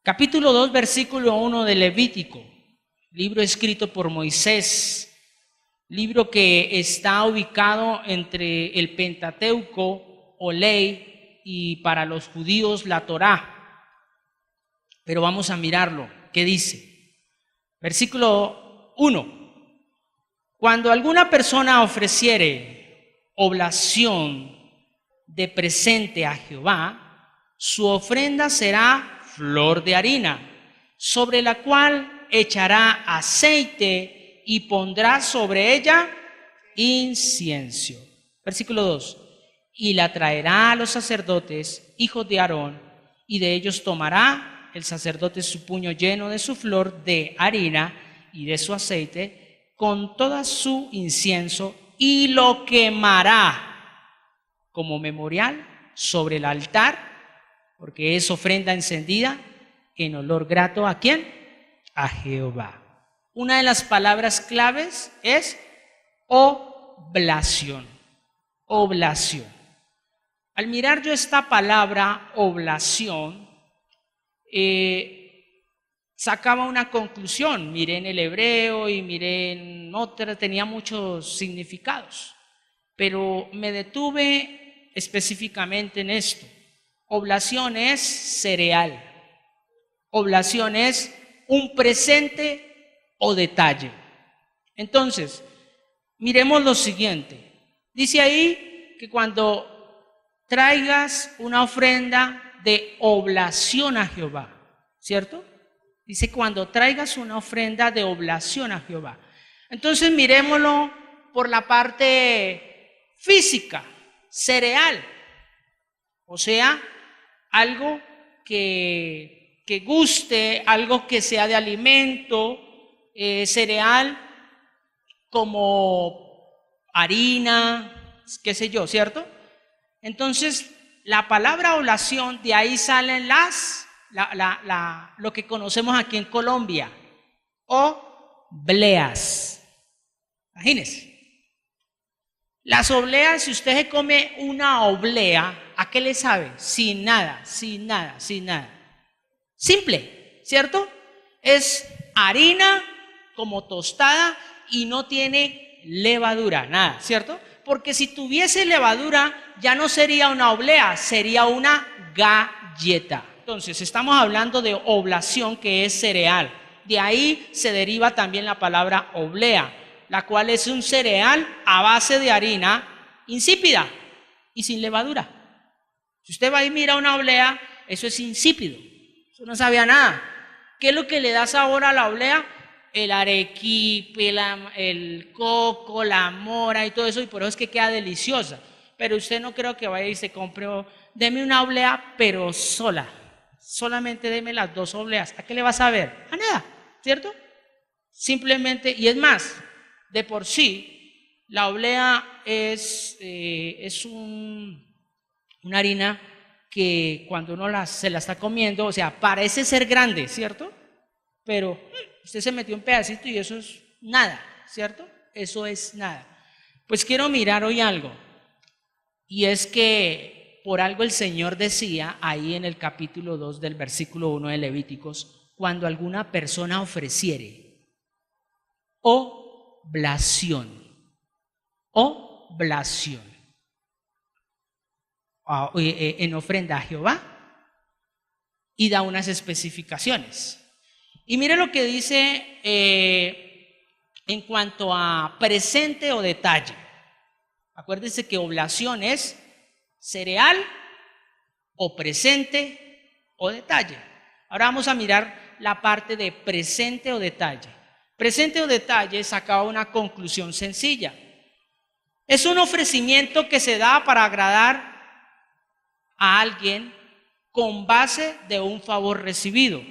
Capítulo 2, versículo 1 de Levítico, libro escrito por Moisés, libro que está ubicado entre el Pentateuco o ley y para los judíos la Torá. Pero vamos a mirarlo. ¿Qué dice? Versículo 1. Cuando alguna persona ofreciere oblación de presente a Jehová, su ofrenda será flor de harina, sobre la cual echará aceite y pondrá sobre ella incienso. Versículo 2. Y la traerá a los sacerdotes, hijos de Aarón, y de ellos tomará el sacerdote su puño lleno de su flor de harina y de su aceite, con toda su incienso, y lo quemará como memorial sobre el altar, porque es ofrenda encendida en olor grato ¿a quién? A Jehová. Una de las palabras claves es oblación. Oblación. Al mirar yo esta palabra oblación, sacaba una conclusión. Miré en el hebreo y miré en otra, tenía muchos significados, pero me detuve específicamente en esto. Oblación es cereal. Oblación es un presente o detalle. Entonces, miremos lo siguiente. Dice ahí que cuando traigas una ofrenda de oblación a Jehová, ¿cierto? Dice cuando traigas una ofrenda de oblación a Jehová. Entonces miremoslo por la parte física, cereal. O sea, algo que guste, algo que sea de alimento, cereal como harina, qué sé yo, ¿cierto? Entonces, la palabra oblación, de ahí salen lo que conocemos aquí en Colombia, obleas. Imagínense. Las obleas, si usted se come una oblea, ¿a qué le sabe? Sin nada, sin nada, sin nada. Simple, ¿cierto? Es harina como tostada y no tiene levadura, nada, ¿cierto? Porque si tuviese levadura ya no sería una oblea, sería una galleta. Entonces estamos hablando de oblación, que es cereal. De ahí se deriva también la palabra oblea, la cual es un cereal a base de harina insípida y sin levadura. Si usted va y mira una oblea, eso es insípido, eso no sabía nada. ¿Qué es lo que le da sabor a la oblea? El arequipe, el coco, la mora y todo eso, y por eso es que queda deliciosa. Pero usted no creo que vaya y se compre, deme una oblea, pero sola. Solamente deme las dos obleas. ¿A qué le va a saber? A nada, ¿cierto? Simplemente, y es más, de por sí, la oblea es una harina que cuando uno se la está comiendo, o sea, parece ser grande, ¿cierto? Pero usted se metió un pedacito y eso es nada, ¿cierto? Eso es nada. Pues quiero mirar hoy algo, y es que por algo el Señor decía ahí en el capítulo 2 del versículo 1 de Levíticos, cuando alguna persona ofreciere oblación en ofrenda a Jehová, y da unas especificaciones. Y mire lo que dice en cuanto a presente o detalle. Acuérdense que oblación es cereal o presente o detalle. Ahora vamos a mirar la parte de presente o detalle. Presente o detalle sacaba una conclusión sencilla. Es un ofrecimiento que se da para agradar a alguien con base de un favor recibido.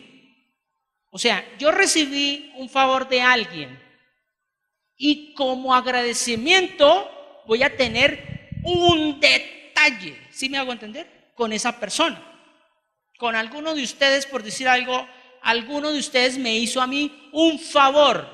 O sea, yo recibí un favor de alguien y como agradecimiento voy a tener un detalle, ¿sí me hago entender? Con esa persona. Con alguno de ustedes, por decir algo, alguno de ustedes me hizo a mí un favor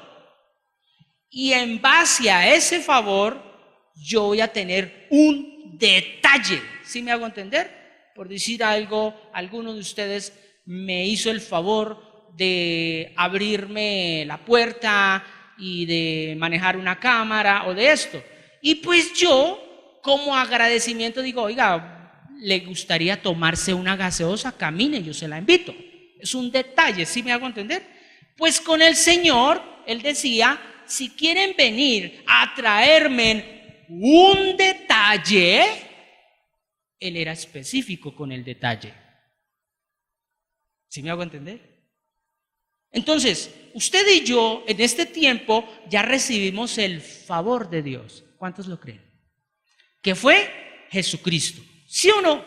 y en base a ese favor yo voy a tener un detalle, ¿sí me hago entender? Por decir algo, alguno de ustedes me hizo el favor de abrirme la puerta y de manejar una cámara o de esto. Y pues yo, como agradecimiento, digo, oiga, ¿le gustaría tomarse una gaseosa? Camine, yo se la invito. Es un detalle, ¿sí me hago entender? Pues con el Señor, Él decía, si quieren venir a traerme un detalle, Él era específico con el detalle. ¿Sí me hago entender? Entonces, usted y yo en este tiempo ya recibimos el favor de Dios. ¿Cuántos lo creen? Que fue Jesucristo. ¿Sí o no?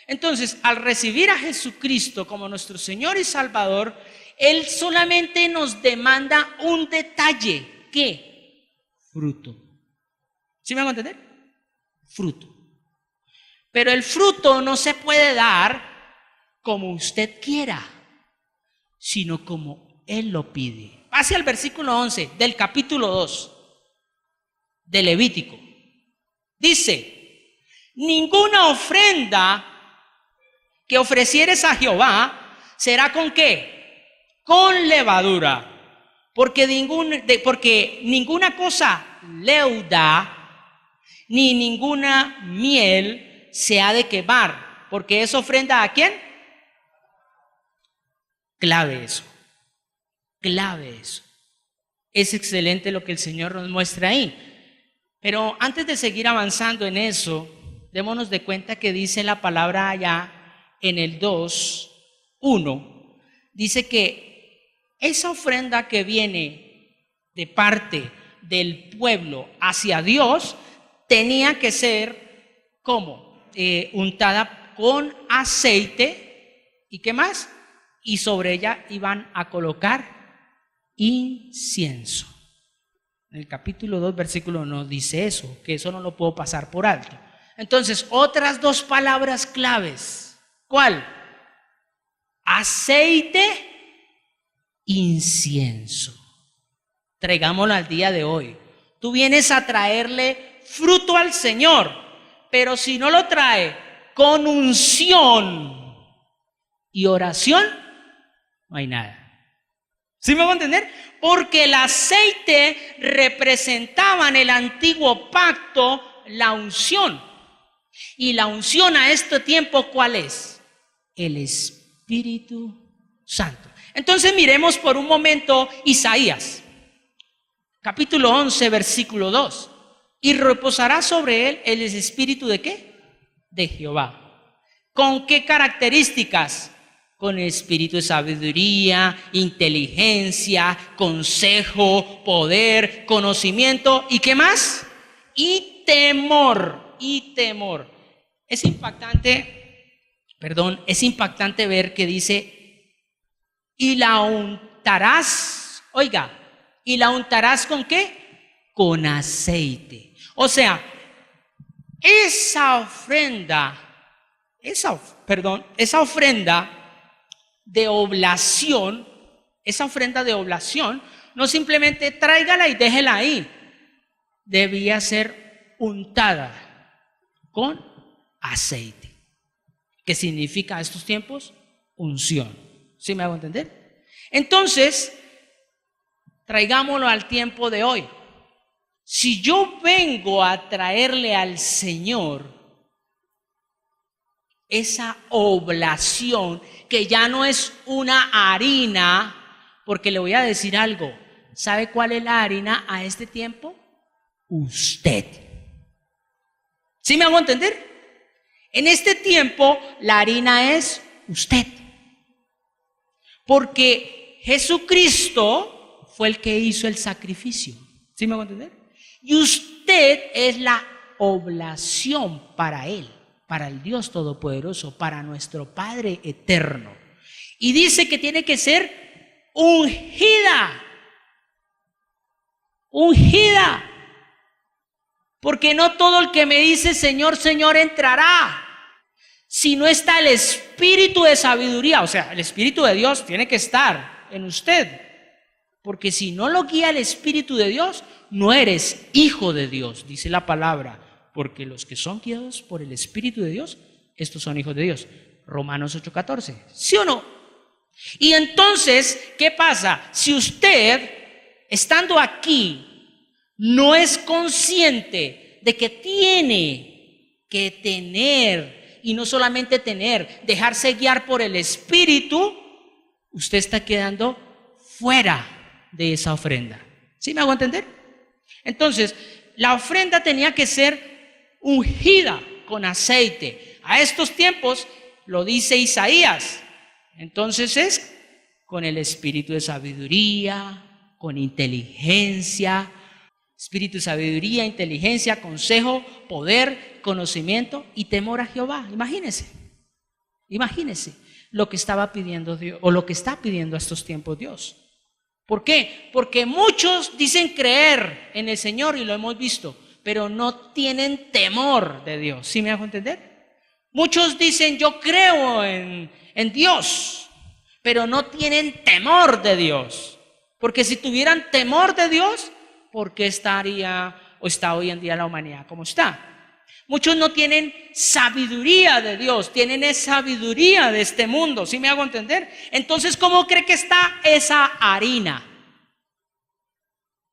Entonces, al recibir a Jesucristo como nuestro Señor y Salvador, Él solamente nos demanda un detalle. ¿Qué? Fruto. ¿Sí me hago entender? Fruto. Pero el fruto no se puede dar como usted quiera, sino como Él lo pide. Pase al versículo 11 del capítulo 2 de Levítico. Dice, ninguna ofrenda que ofrecieres a Jehová será ¿con qué? Con levadura, porque ninguna cosa leuda ni ninguna miel se ha de quemar, porque es ofrenda ¿a quién? Clave eso. Es excelente lo que el Señor nos muestra ahí. Pero antes de seguir avanzando en eso, démonos de cuenta que dice la palabra allá en el 2:1, dice que esa ofrenda que viene de parte del pueblo hacia Dios tenía que ser ¿cómo? Untada con aceite. ¿Y qué más? Y sobre ella iban a colocar incienso. En el capítulo 2, versículo 1 dice eso, que eso no lo puedo pasar por alto. Entonces, otras dos palabras claves. ¿Cuál? Aceite, incienso. Traigámoslo al día de hoy. Tú vienes a traerle fruto al Señor, pero si no lo trae con unción y oración, no hay nada. ¿Sí me van a entender? Porque el aceite representaba en el antiguo pacto la unción. Y la unción a este tiempo, ¿cuál es? El Espíritu Santo. Entonces miremos por un momento Isaías, capítulo 11, versículo 2. Y reposará sobre él el espíritu ¿de qué? De Jehová. ¿Con qué características? Con espíritu de sabiduría, inteligencia, consejo, poder, conocimiento. ¿Y qué más? Y temor. Es impactante ver que dice, y la untarás, oiga, ¿y la untarás con qué? Con aceite. O sea, esa ofrenda de oblación, no simplemente tráigala y déjela ahí, debía ser untada con aceite. ¿Qué significa estos tiempos? Unción. ¿Sí me hago entender? Entonces, traigámoslo al tiempo de hoy. Si yo vengo a traerle al Señor esa oblación, que ya no es una harina, porque le voy a decir algo, ¿sabe cuál es la harina a este tiempo? Usted. ¿Sí me hago entender? En este tiempo la harina es usted, porque Jesucristo fue el que hizo el sacrificio. ¿Sí me hago entender? Y usted es la oblación para Él, para el Dios Todopoderoso, para nuestro Padre eterno. Y dice que tiene que ser ungida. Porque no todo el que me dice Señor, Señor entrará, si no está el espíritu de sabiduría. O sea, el Espíritu de Dios tiene que estar en usted, porque si no lo guía el Espíritu de Dios, no eres hijo de Dios, dice la palabra, porque los que son guiados por el Espíritu de Dios, estos son hijos de Dios. Romanos 8:14, ¿sí o no? Y entonces, ¿qué pasa? Si usted, estando aquí, no es consciente de que tiene que tener, y no solamente tener, dejarse guiar por el Espíritu, usted está quedando fuera de esa ofrenda. ¿Sí me hago entender? Entonces, la ofrenda tenía que ser ungida con aceite. A estos tiempos lo dice Isaías. Entonces es con el espíritu de sabiduría, con inteligencia, espíritu de sabiduría, inteligencia, consejo, poder, conocimiento y temor a Jehová. Imagínese lo que estaba pidiendo Dios, o lo que está pidiendo a estos tiempos Dios. ¿Por qué? Porque muchos dicen creer en el Señor y lo hemos visto, pero no tienen temor de Dios. ¿Sí me hago entender? Muchos dicen yo creo en Dios, pero no tienen temor de Dios. Porque si tuvieran temor de Dios, ¿por qué estaría o está hoy en día la humanidad como está? Muchos no tienen sabiduría de Dios, tienen esa sabiduría de este mundo. ¿Sí me hago entender? Entonces, ¿cómo cree que está esa harina?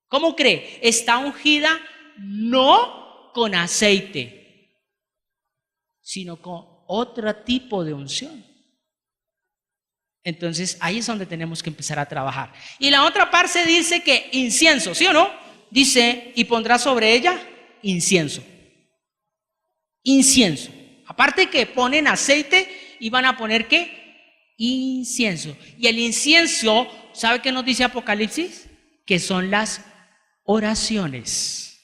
¿Cómo cree? Está ungida no con aceite, sino con otro tipo de unción. Entonces, ahí es donde tenemos que empezar a trabajar. Y la otra parte dice que incienso, ¿sí o no? Dice, y pondrá sobre ella incienso. Incienso. Aparte que ponen aceite y van a poner ¿qué? Incienso. Y el incienso, ¿sabe qué nos dice Apocalipsis? Que son las oraciones.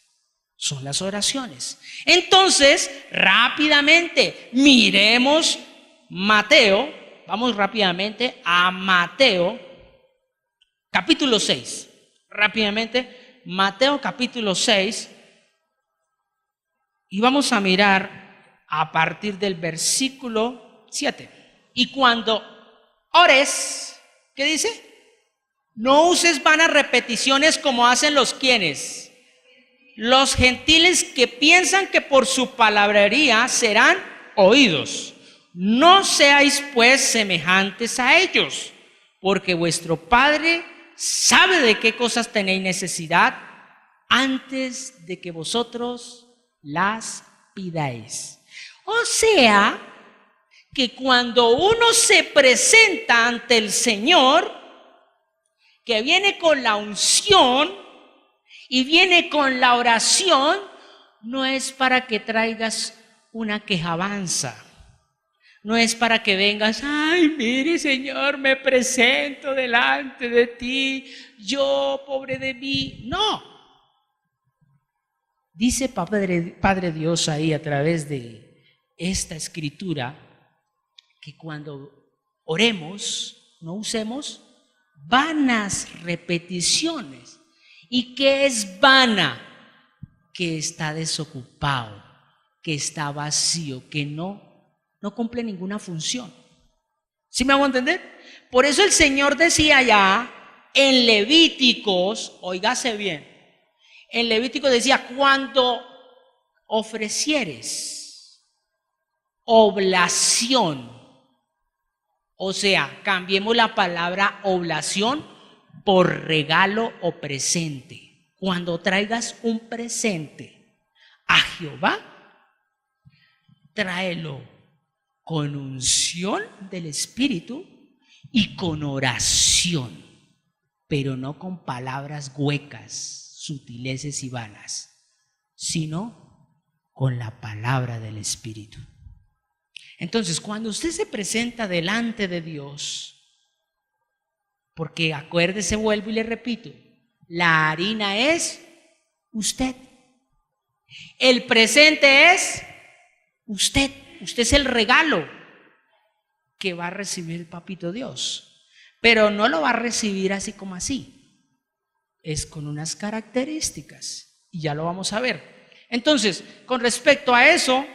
Son las oraciones. Entonces, rápidamente, miremos Mateo. Vamos rápidamente a Mateo, capítulo 6. Rápidamente, Mateo capítulo 6. Y vamos a mirar a partir del versículo 7. Y cuando ores, ¿qué dice? No uses vanas repeticiones como hacen los quienes. Los gentiles que piensan que por su palabrería serán oídos. No seáis pues semejantes a ellos, porque vuestro Padre sabe de qué cosas tenéis necesidad antes de que vosotros las pidáis. O sea, que cuando uno se presenta ante el Señor, que viene con la unción y viene con la oración, no es para que traigas una quejabanza. No es para que vengas, ay, mire Señor, me presento delante de ti, yo pobre de mí. No. Dice Padre Dios ahí a través de esta escritura que cuando oremos no usemos vanas repeticiones. ¿Y qué es vana? Que está desocupado, que está vacío, que no cumple ninguna función. ¿Sí me hago entender? Por eso el Señor decía ya en Levíticos, óigase bien, en Levítico decía, cuando ofrecieres oblación, o sea, cambiemos la palabra oblación por regalo o presente. Cuando traigas un presente a Jehová, tráelo con unción del Espíritu y con oración, pero no con palabras huecas, sutileces y vanas, sino con la palabra del Espíritu. Entonces, cuando usted se presenta delante de Dios, porque acuérdese, vuelvo y le repito, la harina es usted, el presente es usted es el regalo que va a recibir el Papito Dios, pero no lo va a recibir así como así, es con unas características y ya lo vamos a ver. Entonces, con respecto a eso,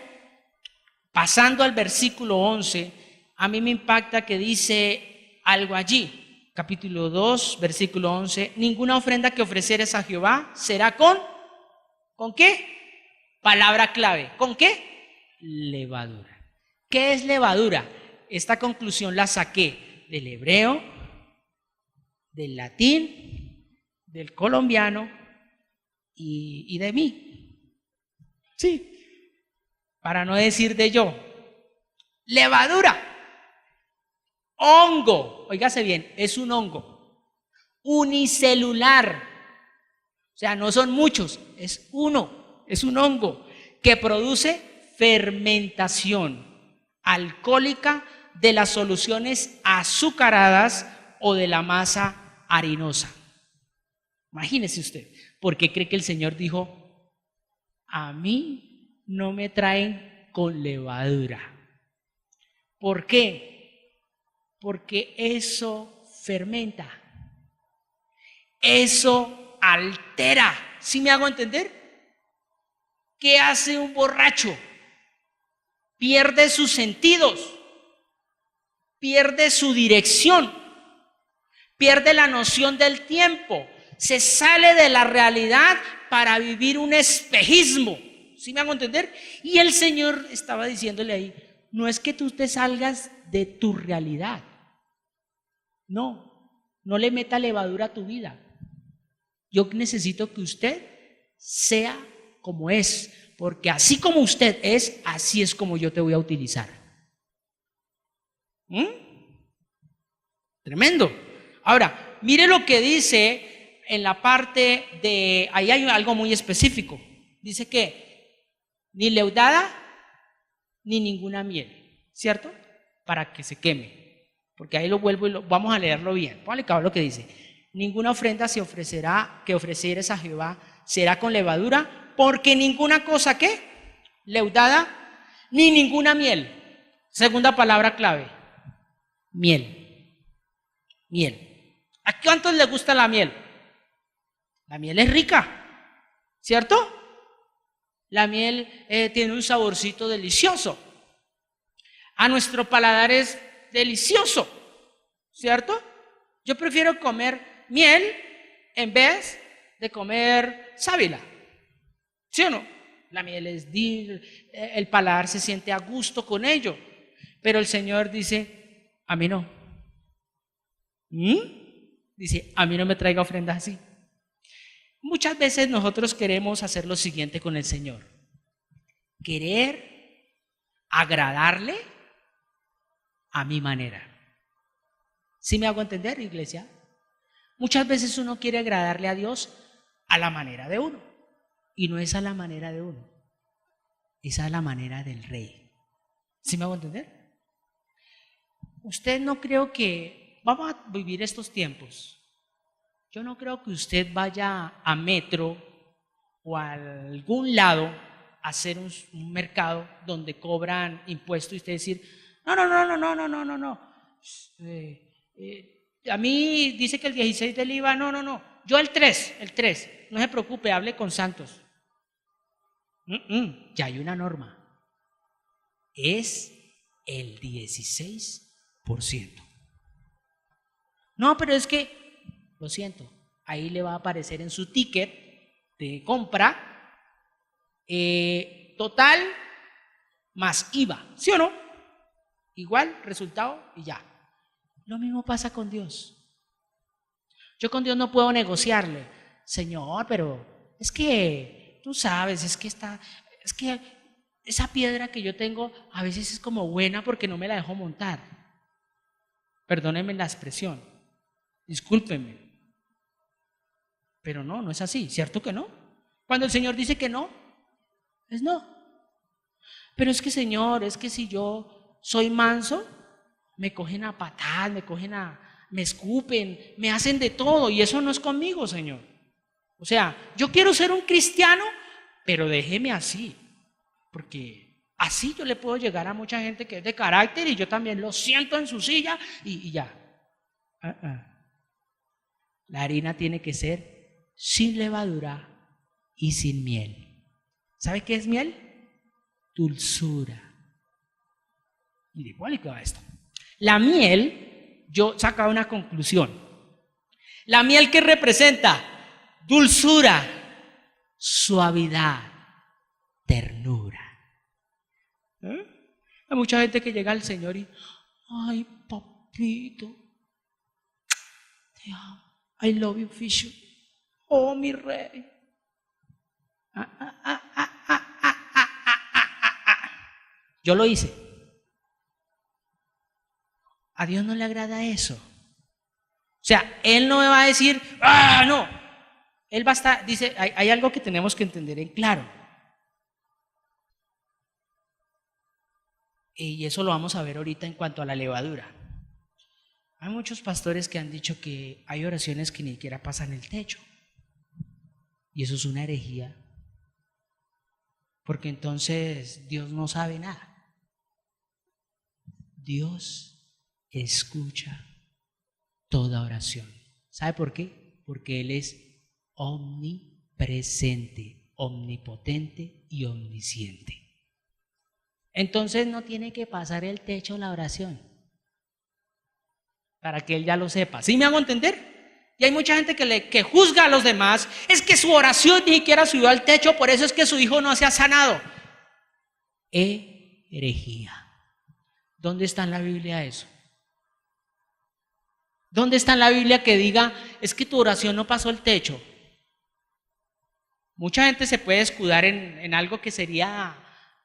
pasando al versículo 11, a mí me impacta que dice algo allí, capítulo 2, versículo 11, ninguna ofrenda que ofrecieres a Jehová será ¿con qué? Palabra clave, ¿con qué? Levadura. ¿Qué es levadura? Esta conclusión la saqué del hebreo, del latín, del colombiano y de mí. Sí, para no decir de yo. Levadura, hongo, óigase bien, es un hongo unicelular. O sea, no son muchos, es uno, es un hongo que produce fermentación alcohólica de las soluciones azucaradas o de la masa harinosa. Imagínese usted, ¿por qué cree que el Señor dijo, a mí no me traen con levadura? ¿Por qué? Porque eso fermenta, eso altera. ¿Sí me hago entender? ¿Qué hace un borracho? Pierde sus sentidos, pierde su dirección, pierde la noción del tiempo, se sale de la realidad para vivir un espejismo. ¿Sí me hago entender? Y el Señor estaba diciéndole ahí, no es que tú te salgas de tu realidad, no le meta levadura a tu vida. Yo necesito que usted sea como es, porque así como usted es, así es como yo te voy a utilizar. Tremendo. Ahora, mire lo que dice en la parte de, ahí hay algo muy específico. Dice que ni leudada ni ninguna miel, ¿cierto? Para que se queme. Porque ahí lo vuelvo y vamos a leerlo bien. Póngale cabal lo que dice. Ninguna ofrenda se ofrecerá, que ofrecieres a Jehová, será con levadura, porque ninguna cosa, ¿qué? Leudada, ni ninguna miel. Segunda palabra clave, miel. Miel. ¿A cuántos les gusta la miel? La miel es rica, ¿cierto? La miel tiene un saborcito delicioso. A nuestro paladar es delicioso, ¿cierto? Yo prefiero comer miel en vez de comer sábila, ¿sí o no? La miel es el paladar se siente a gusto con ello, pero el Señor dice, a mí no. Dice, a mí no me traiga ofrendas así. Muchas veces nosotros queremos hacer lo siguiente con el Señor, querer agradarle a mi manera. ¿Sí me hago entender, iglesia? Muchas veces uno quiere agradarle a Dios a la manera de uno, y no es a la manera de uno, es a la manera del Rey. ¿Sí me hago entender? Usted no creo que, vamos a vivir estos tiempos, yo no creo que usted vaya a Metro o a algún lado a hacer un mercado donde cobran impuestos y usted decir, no. A mí dice que el 16 del IVA, no. Yo el 3, no se preocupe, hable con Santos. Ya hay una norma. Es el 16%. No, pero es que, lo siento, ahí le va a aparecer en su ticket de compra total más IVA, ¿sí o no? Igual, resultado y ya. Lo mismo pasa con Dios. Yo con Dios no puedo negociarle, Señor, pero es que tú sabes, es que esa piedra que yo tengo a veces es como buena porque no me la dejo montar. Perdónenme la expresión, discúlpenme, pero no es así, ¿cierto que no? Cuando el Señor dice que no, es no. Pero es que Señor, es que si yo soy manso, me cogen a patadas, me escupen, me hacen de todo y eso no es conmigo, Señor. O sea, yo quiero ser un cristiano, pero déjeme así, porque así yo le puedo llegar a mucha gente que es de carácter y yo también lo siento en su silla y ya. La harina tiene que ser sin levadura y sin miel. ¿Sabe qué es miel? Dulzura. Y de cuál va esto. La miel, yo sacaba una conclusión. La miel que representa dulzura, suavidad, ternura. Hay mucha gente que llega al Señor y, ay, papito, I love you, Fisher. Oh, mi rey. Yo lo hice. A Dios no le agrada eso. O sea, Él no me va a decir, no. Él va a estar, dice, hay algo que tenemos que entender en claro. Y eso lo vamos a ver ahorita en cuanto a la levadura. Hay muchos pastores que han dicho que hay oraciones que ni siquiera pasan el techo. Y eso es una herejía. Porque entonces Dios no sabe nada. Dios escucha toda oración. ¿Sabe por qué? Porque Él es omnipresente, omnipotente y omnisciente. Entonces no tiene que pasar el techo la oración para que Él ya lo sepa. ¿Sí me hago entender? Y hay mucha gente que juzga a los demás. Es que su oración ni siquiera subió al techo, por eso es que su hijo no se ha sanado. Herejía. ¿Dónde está en la Biblia eso? ¿Dónde está en la Biblia que diga, es que tu oración no pasó el techo? Mucha gente se puede escudar en algo que sería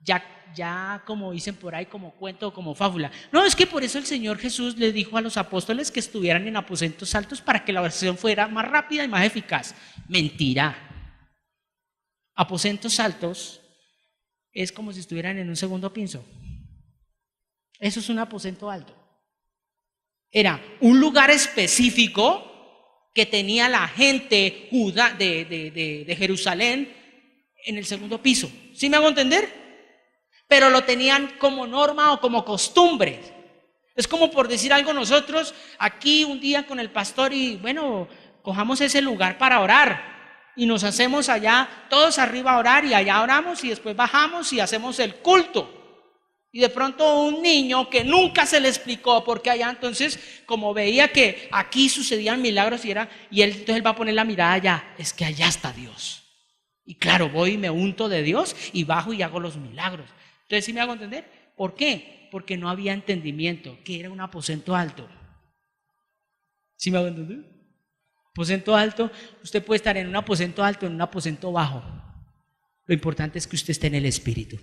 ya como dicen por ahí, como cuento o como fábula. No, es que por eso el Señor Jesús les dijo a los apóstoles que estuvieran en aposentos altos para que la oración fuera más rápida y más eficaz. Mentira. Aposentos altos es como si estuvieran en un segundo piso. Eso es un aposento alto. Era un lugar específico que tenía la gente de Jerusalén en el segundo piso. ¿Sí me hago entender? Pero lo tenían como norma o como costumbre. Es como por decir algo nosotros aquí un día con el pastor y bueno, cojamos ese lugar para orar y nos hacemos allá todos arriba a orar y allá oramos y después bajamos y hacemos el culto. Y de pronto un niño que nunca se le explicó por qué allá, entonces como veía que aquí sucedían milagros y entonces él va a poner la mirada allá, es que allá está Dios. Y claro, voy y me unto de Dios y bajo y hago los milagros. Entonces, ¿sí me hago entender? ¿Por qué? Porque no había entendimiento, que era un aposento alto. ¿Sí me hago entender? Aposento alto, usted puede estar en un aposento alto, en un aposento bajo. Lo importante es que usted esté en el Espíritu.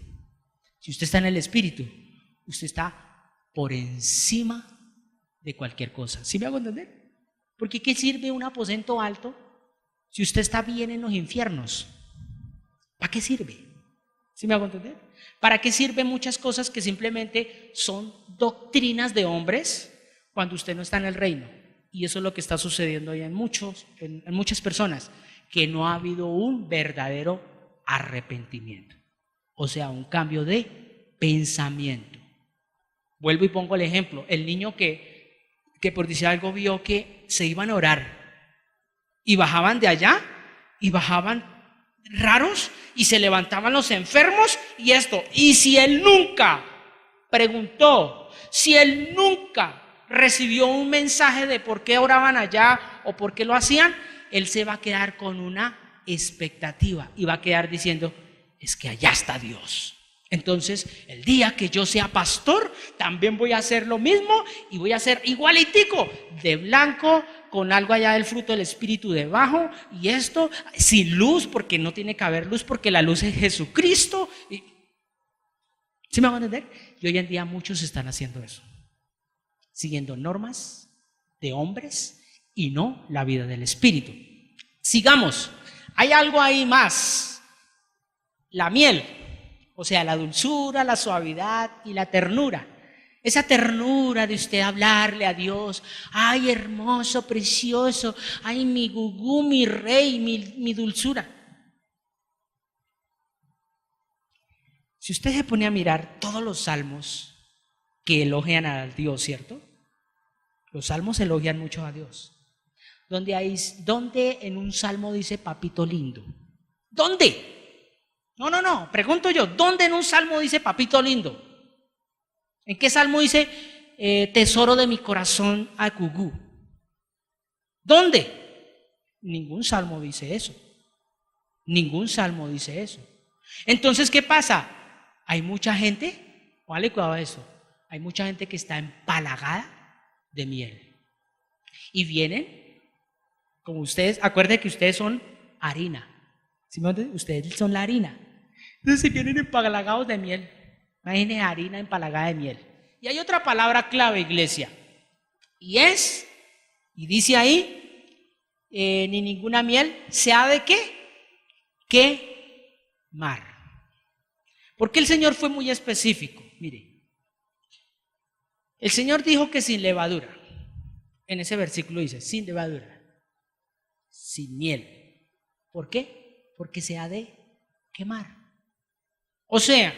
Si usted está en el Espíritu, usted está por encima de cualquier cosa. ¿Sí me hago entender? Porque ¿qué sirve un aposento alto si usted está bien en los infiernos? ¿Para qué sirve? ¿Sí me hago entender? ¿Para qué sirven muchas cosas que simplemente son doctrinas de hombres cuando usted no está en el reino? Y eso es lo que está sucediendo hoy en muchas personas, que no ha habido un verdadero arrepentimiento. O sea, un cambio de pensamiento. Vuelvo y pongo el ejemplo. El niño que por decir algo vio que se iban a orar y bajaban de allá y bajaban raros y se levantaban los enfermos y esto. Y si él nunca preguntó, si él nunca recibió un mensaje de por qué oraban allá o por qué lo hacían, él se va a quedar con una expectativa y va a quedar diciendo, es que allá está Dios. Entonces, el día que yo sea pastor, también voy a hacer lo mismo y voy a ser igualitico, de blanco, con algo allá del fruto del Espíritu debajo, y esto sin luz, porque no tiene que haber luz, porque la luz es Jesucristo. ¿Sí me van a entender? Y hoy en día muchos están haciendo eso, siguiendo normas de hombres y no la vida del Espíritu. Sigamos, hay algo ahí más, la miel. O sea, la dulzura, la suavidad y la ternura. Esa ternura de usted hablarle a Dios. Ay, hermoso, precioso. Ay, mi gugú, mi rey, mi dulzura. Si usted se pone a mirar todos los salmos que elogian a Dios, ¿cierto? Los salmos elogian mucho a Dios. ¿Dónde en un salmo dice papito lindo? ¿Dónde? No, pregunto yo, ¿dónde en un salmo dice papito lindo? ¿En qué salmo dice tesoro de mi corazón a gugú? ¿Dónde? Ningún salmo dice eso. Ningún salmo dice eso. Entonces, ¿qué pasa? Hay mucha gente, póngale cuidado a eso, hay mucha gente que está empalagada de miel. Y vienen Como ustedes, acuérdense que ustedes son harina. ¿Sí me entienden? Ustedes son la harina. Entonces se vienen empalagados de miel. Imagínense harina empalagada de miel. Y hay otra palabra clave, iglesia. Y dice ahí, ni ninguna miel se ha de quemar. Porque el Señor fue muy específico. Mire, el Señor dijo que sin levadura. En ese versículo dice, sin levadura, sin miel. ¿Por qué? Porque se ha de quemar. O sea,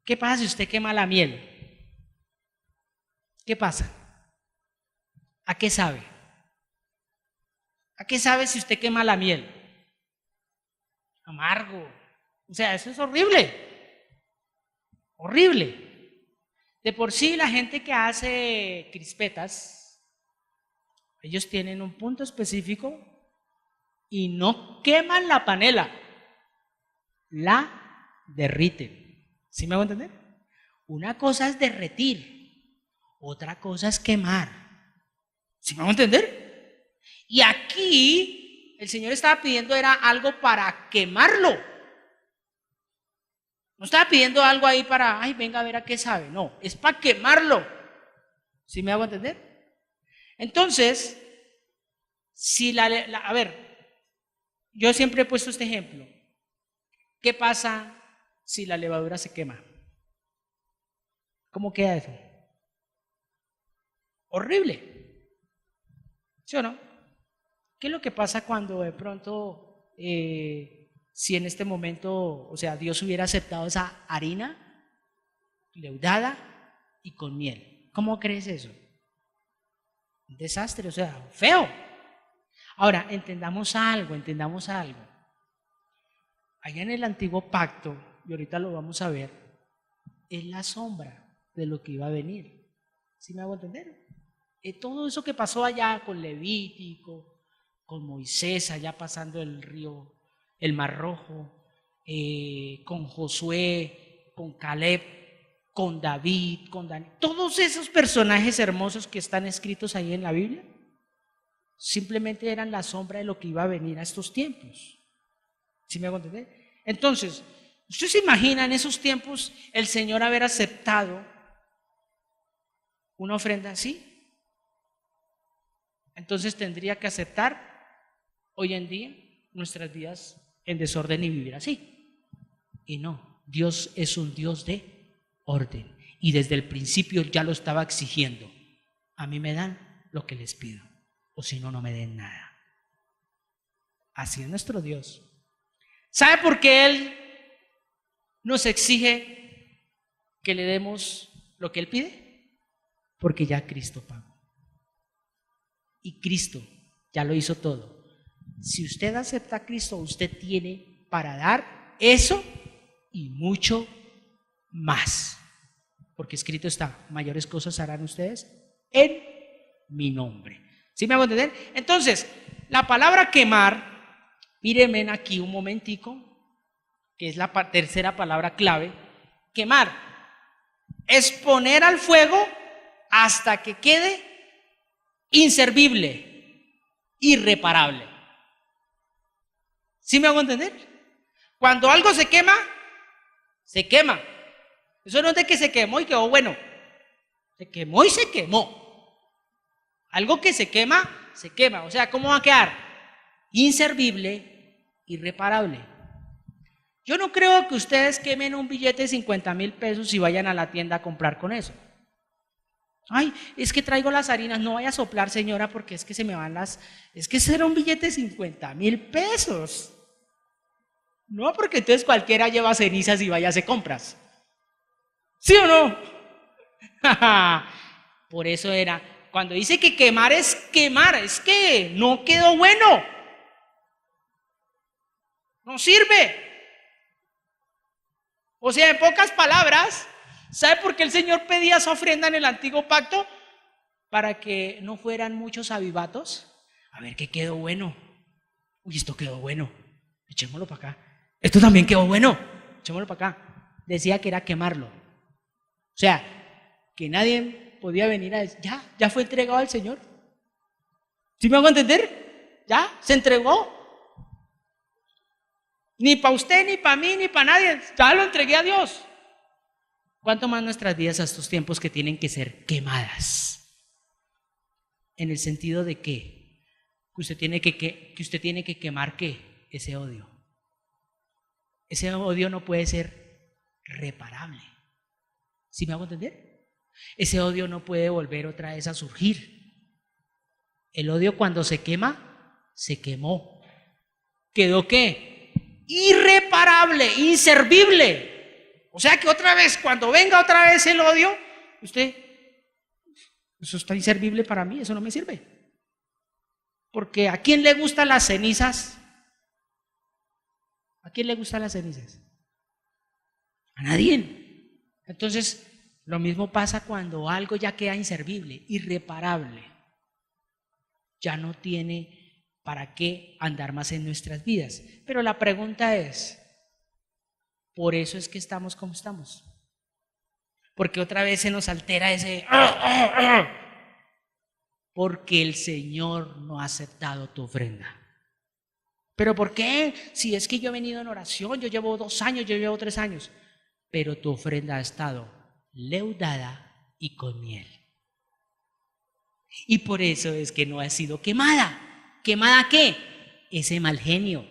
¿qué pasa si usted quema la miel? ¿Qué pasa? ¿A qué sabe? ¿A qué sabe si usted quema la miel? Amargo. O sea, eso es horrible. Horrible. De por sí, la gente que hace crispetas, ellos tienen un punto específico y no queman la panela, la derriten. ¿Sí me hago entender? Una cosa es derretir, otra cosa es quemar. ¿Sí me hago entender? Y aquí el Señor estaba pidiendo era algo para quemarlo. No estaba pidiendo algo ahí para, ay, venga a ver a qué sabe. No, es para quemarlo. ¿Sí me hago entender? Entonces, si a ver, yo siempre he puesto este ejemplo. ¿Qué pasa si la levadura se quema? ¿Cómo queda eso? Horrible. ¿Sí o no? ¿Qué es lo que pasa cuando de pronto, si en este momento, o sea, Dios hubiera aceptado esa harina leudada y con miel? ¿Cómo crees eso? Un desastre, o sea, feo. Ahora, entendamos algo. Allá en el antiguo pacto, y ahorita lo vamos a ver, es la sombra de lo que iba a venir. ¿Sí me hago entender? Todo eso que pasó allá con Levítico, con Moisés, allá pasando el río, el Mar Rojo, con Josué, con Caleb, con David, con Daniel, todos esos personajes hermosos que están escritos ahí en la Biblia, simplemente eran la sombra de lo que iba a venir a estos tiempos. ¿Sí me hago entender? Entonces, ¿usted se imagina en esos tiempos el Señor haber aceptado una ofrenda así? Entonces tendría que aceptar hoy en día nuestras vidas en desorden y vivir así. Y no, Dios es un Dios de orden. Y desde el principio ya lo estaba exigiendo. A mí me dan lo que les pido, o si no, no me den nada. Así es nuestro Dios. ¿Sabe por qué Él nos exige que le demos lo que Él pide? Porque ya Cristo pagó. Y Cristo ya lo hizo todo. Si usted acepta a Cristo, usted tiene para dar eso y mucho más. Porque escrito está, mayores cosas harán ustedes en mi nombre. ¿Sí me hago entender? Entonces, la palabra quemar, mírenme aquí un momentico, que es la tercera palabra clave. Quemar es poner al fuego hasta que quede inservible, irreparable. ¿Sí me hago entender? Cuando algo se quema, se quema. Eso no es de que se quemó y quedó bueno. Se quemó y se quemó. Algo que se quema, se quema. O sea, ¿cómo va a quedar? Inservible, irreparable. Yo no creo que ustedes quemen un billete de 50,000 pesos y vayan a la tienda a comprar con eso. Ay, es que traigo las harinas, no vaya a soplar, señora, porque es que se me van las... Es que ese era un billete de 50,000 pesos. No, porque entonces cualquiera lleva cenizas y vaya a hacer compras. ¿Sí o no? Por eso era, cuando dice que quemar, es que no quedó bueno. No sirve. O sea, en pocas palabras, ¿sabe por qué el Señor pedía esa ofrenda en el antiguo pacto? Para que no fueran muchos avivatos. A ver, ¿qué quedó bueno? Uy, esto quedó bueno. Echémoslo para acá. Esto también quedó bueno. Echémoslo para acá. Decía que era quemarlo. O sea, que nadie podía venir a decir, ya fue entregado al Señor. ¿Sí me hago entender? ¿Ya? ¿Se entregó? Ni para usted, ni para mí, ni para nadie. Ya lo entregué a Dios. ¿Cuánto más nuestras vidas a estos tiempos que tienen que ser quemadas? En el sentido de que usted tiene que usted tiene que quemar ¿qué? Ese odio. Ese odio no puede ser reparable. ¿Sí me hago entender? Ese odio no puede volver otra vez a surgir. El odio cuando se quema, se quemó. ¿Quedó qué? Irreparable, inservible. O sea que otra vez, cuando venga otra vez el odio, usted, eso está inservible para mí, eso no me sirve. Porque ¿a quién le gustan las cenizas? ¿A quién le gustan las cenizas? A nadie. Entonces, lo mismo pasa cuando algo ya queda inservible, irreparable. Ya no tiene para qué andar más en nuestras vidas. Pero la pregunta es, ¿por eso es que estamos como estamos? Porque otra vez se nos altera ese... Porque el Señor no ha aceptado tu ofrenda. ¿Pero por qué? Si es que yo he venido en oración, yo llevo 2 años, yo llevo 3 años, pero tu ofrenda ha estado leudada y con miel. Y por eso es que no ha sido quemada. ¿Quemada qué? Ese mal genio.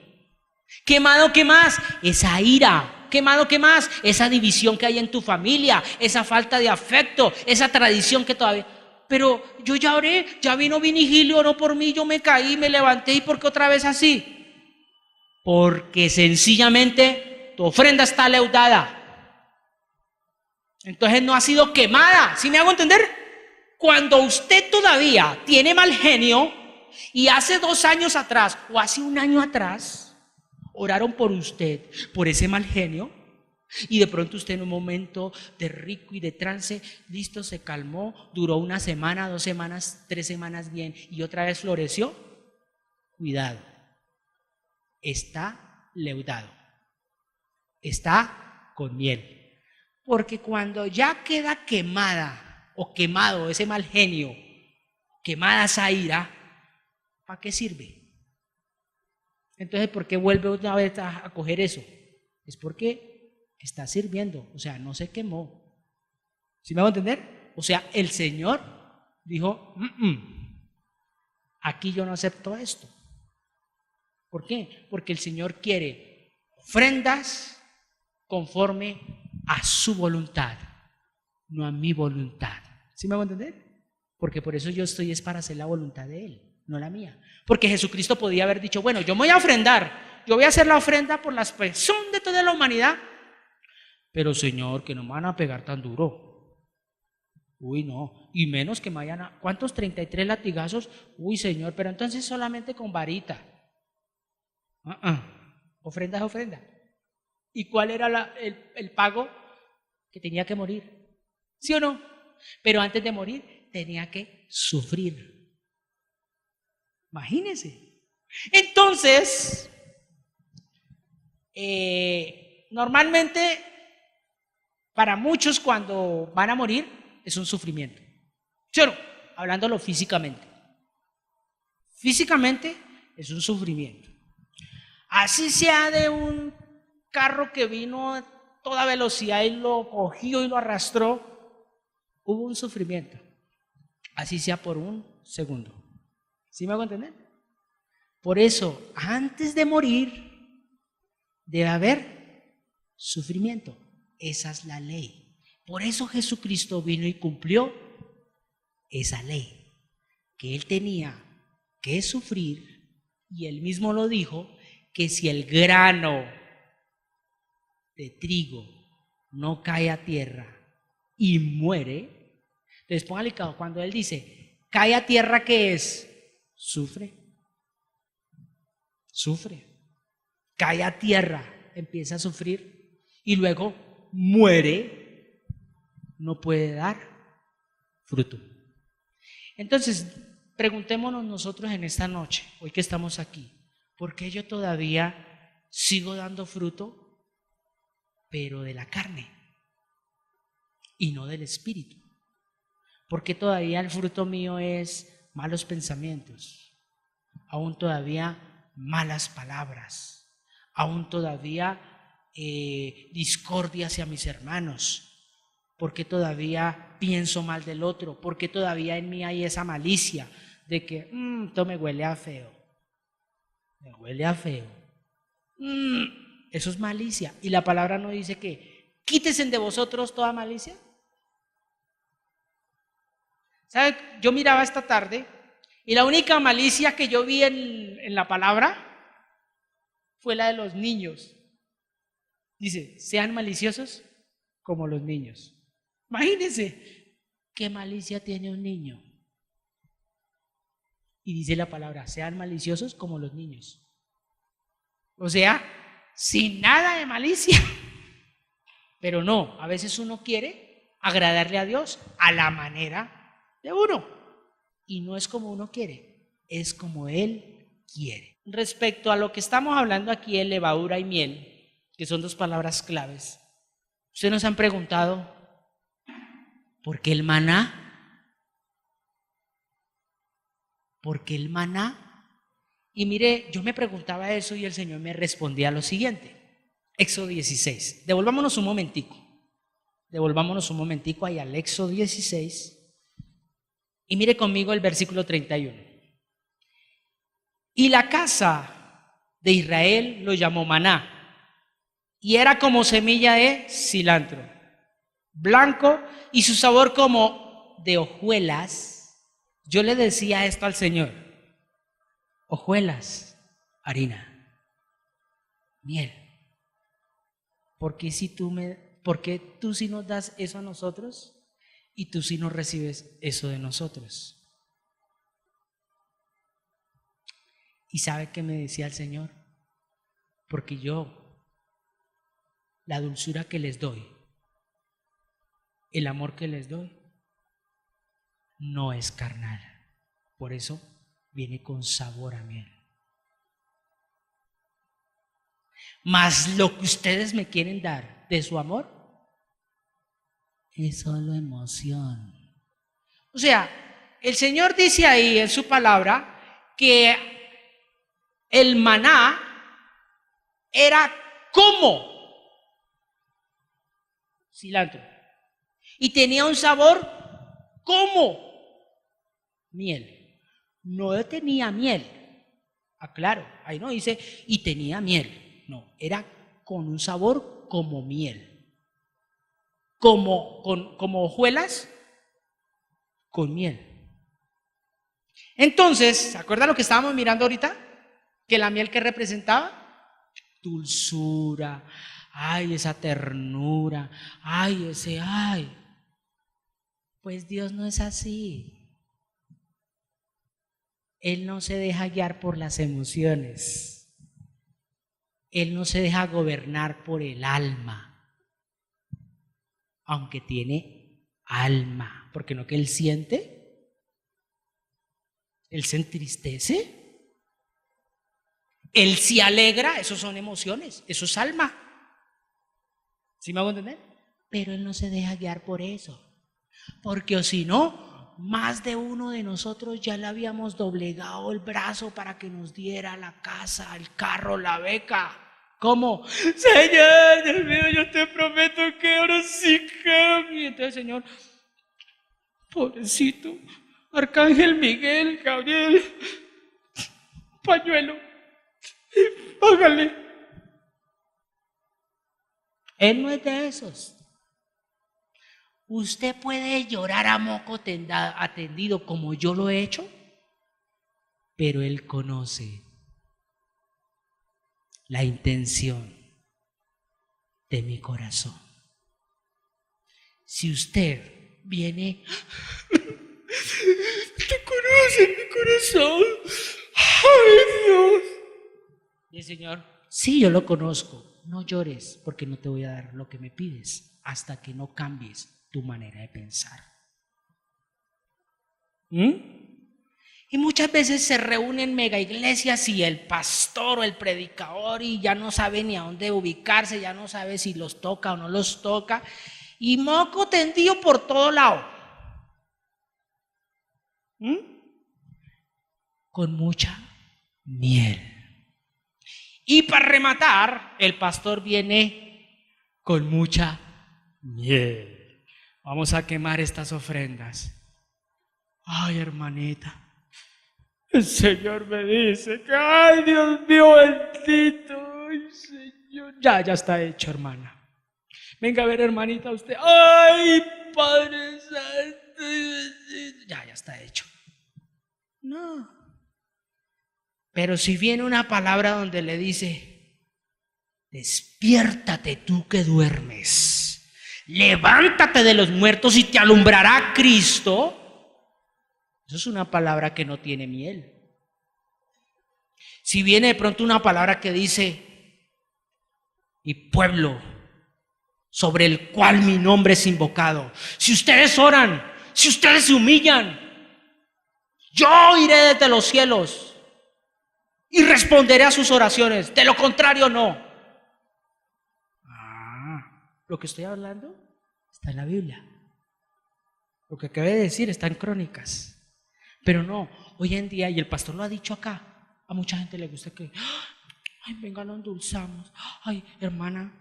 ¿Quemado qué más? Esa ira. ¿Quemado qué más? Esa división que hay en tu familia, esa falta de afecto, esa tradición que todavía... Pero yo ya oré, ya vino Vinigilio, oró por mí, yo me caí, me levanté, ¿y por qué otra vez así? Porque sencillamente tu ofrenda está leudada. Entonces no ha sido quemada. ¿Sí me hago entender? Cuando usted todavía tiene mal genio y hace 2 años atrás o hace 1 año atrás oraron por usted, por ese mal genio, y de pronto usted en un momento de rico y de trance, listo, se calmó, duró 1 semana, 2 semanas, 3 semanas bien y otra vez floreció, cuidado, está leudado, está con miel, porque cuando ya queda quemada o quemado ese mal genio, quemada esa ira, ¿para qué sirve? Entonces, ¿por qué vuelve otra vez a coger eso? Es porque está sirviendo, o sea, no se quemó. ¿Sí me hago entender? O sea, el Señor dijo, aquí yo no acepto esto. ¿Por qué? Porque el Señor quiere ofrendas conforme a su voluntad, no a mi voluntad. ¿Sí me hago entender? Porque por eso yo estoy es para hacer la voluntad de Él, no la mía. Porque Jesucristo podía haber dicho, bueno, yo me voy a ofrendar, yo voy a hacer la ofrenda por la expresión de toda la humanidad, pero Señor, que no me van a pegar tan duro. Uy, no, y menos que me vayan a... ¿Cuántos? 33 latigazos. Uy, Señor, pero entonces solamente con varita. Ofrenda es ofrenda. ¿Y cuál era el pago? Que tenía que morir. ¿Sí o no? Pero antes de morir tenía que sufrir. Imagínense. Entonces, normalmente para muchos cuando van a morir es un sufrimiento. ¿Sí o no? Hablándolo físicamente. Físicamente es un sufrimiento. Así sea de un carro que vino a toda velocidad y lo cogió y lo arrastró, hubo un sufrimiento. Así sea por 1 segundo. ¿Sí me hago entender? Por eso, antes de morir, debe haber sufrimiento. Esa es la ley. Por eso Jesucristo vino y cumplió esa ley, que Él tenía que sufrir, y Él mismo lo dijo, que si el grano de trigo no cae a tierra y muere, entonces póngale cuidado, cuando Él dice, cae a tierra, ¿qué es? Sufre. Cae a tierra, empieza a sufrir y luego muere, no puede dar fruto. Entonces, preguntémonos nosotros en esta noche, hoy que estamos aquí, ¿por qué yo todavía sigo dando fruto, pero de la carne y no del espíritu? ¿Por qué todavía el fruto mío es malos pensamientos, aún todavía malas palabras, aún todavía discordia hacia mis hermanos. ¿Por qué todavía pienso mal del otro? ¿Por qué todavía en mí hay esa malicia de que esto me huele a feo? Me huele a feo. Eso es malicia. Y la palabra no dice que quítese de vosotros toda malicia. ¿Sabe? Yo miraba esta tarde y la única malicia que yo vi en la palabra fue la de los niños. Dice, sean maliciosos como los niños. Imagínense, ¿qué malicia tiene un niño? Y dice la palabra, sean maliciosos como los niños. O sea, sin nada de malicia. Pero no, a veces uno quiere agradarle a Dios a la manera de uno. Y no es como uno quiere, es como Él quiere. Respecto a lo que estamos hablando aquí de levadura y miel, que son dos palabras claves, ¿ustedes nos han preguntado por qué el maná? ¿Por qué el maná? Y mire, yo me preguntaba eso y el Señor me respondía lo siguiente. Éxodo 16. Devolvámonos un momentico ahí al Éxodo 16 y mire conmigo el versículo 31. Y la casa de Israel lo llamó maná y era como semilla de cilantro, blanco y su sabor como de hojuelas. Yo le decía esto al Señor: hojuelas, harina, miel. ¿Por qué tú sí nos das eso a nosotros y tú sí nos recibes eso de nosotros? ¿Y sabe qué me decía el Señor? Porque yo, la dulzura que les doy, el amor que les doy, no es carnal. Por eso viene con sabor a miel. Mas lo que ustedes me quieren dar de su amor es solo emoción. O sea, el Señor dice ahí en su palabra que el maná era como cilantro y tenía un sabor como miel. No tenía miel, aclaro, ahí no dice y tenía miel, no, era con un sabor como miel, como hojuelas con miel. Entonces, ¿se acuerdan lo que estábamos mirando ahorita? Que la miel que representaba dulzura, ay, esa ternura, ay, pues Dios no es así. Él no se deja guiar por las emociones. Él no se deja gobernar por el alma, aunque tiene alma, porque no que Él siente, Él se entristece, Él se alegra, eso son emociones, eso es alma. ¿Sí me hago entender? Pero Él no se deja guiar por eso, porque o si no, más de uno de nosotros ya le habíamos doblegado el brazo para que nos diera la casa, el carro, la beca. ¿Cómo? Señor, Dios mío, yo te prometo que ahora sí cambie. Entonces, Señor, pobrecito, Arcángel Miguel, Gabriel, pañuelo, hágale. Él no es de esos. Usted puede llorar a moco atendido como yo lo he hecho, pero Él conoce la intención de mi corazón. Si usted viene, te conoce mi corazón, ay Dios. Y el Señor, sí, yo lo conozco, no llores porque no te voy a dar lo que me pides hasta que no cambies tu manera de pensar. Y muchas veces se reúnen mega iglesias y el pastor o el predicador y ya no sabe ni a dónde ubicarse, ya no sabe si los toca o no los toca, y moco tendido por todo lado. Con mucha miel. Y para rematar, el pastor viene con mucha miel. Vamos a quemar estas ofrendas. Ay, hermanita, el Señor me dice que, ay, Dios mío bendito, ay, Señor. Ya está hecho, hermana. Venga a ver, hermanita, usted. Ay, Padre Santo. Ya está hecho. No. Pero si viene una palabra donde le dice, despiértate tú que duermes, levántate de los muertos y te alumbrará Cristo. Eso es una palabra que no tiene miel. Si viene de pronto una palabra que dice, mi pueblo, sobre el cual mi nombre es invocado, si ustedes oran, si ustedes se humillan, yo iré desde los cielos y responderé a sus oraciones. De lo contrario, no. Lo que estoy hablando está en la Biblia. Lo que acabé de decir está en Crónicas. Pero no, hoy en día, y el pastor lo ha dicho acá, a mucha gente le gusta que, ay, venga, lo endulzamos. Ay, hermana,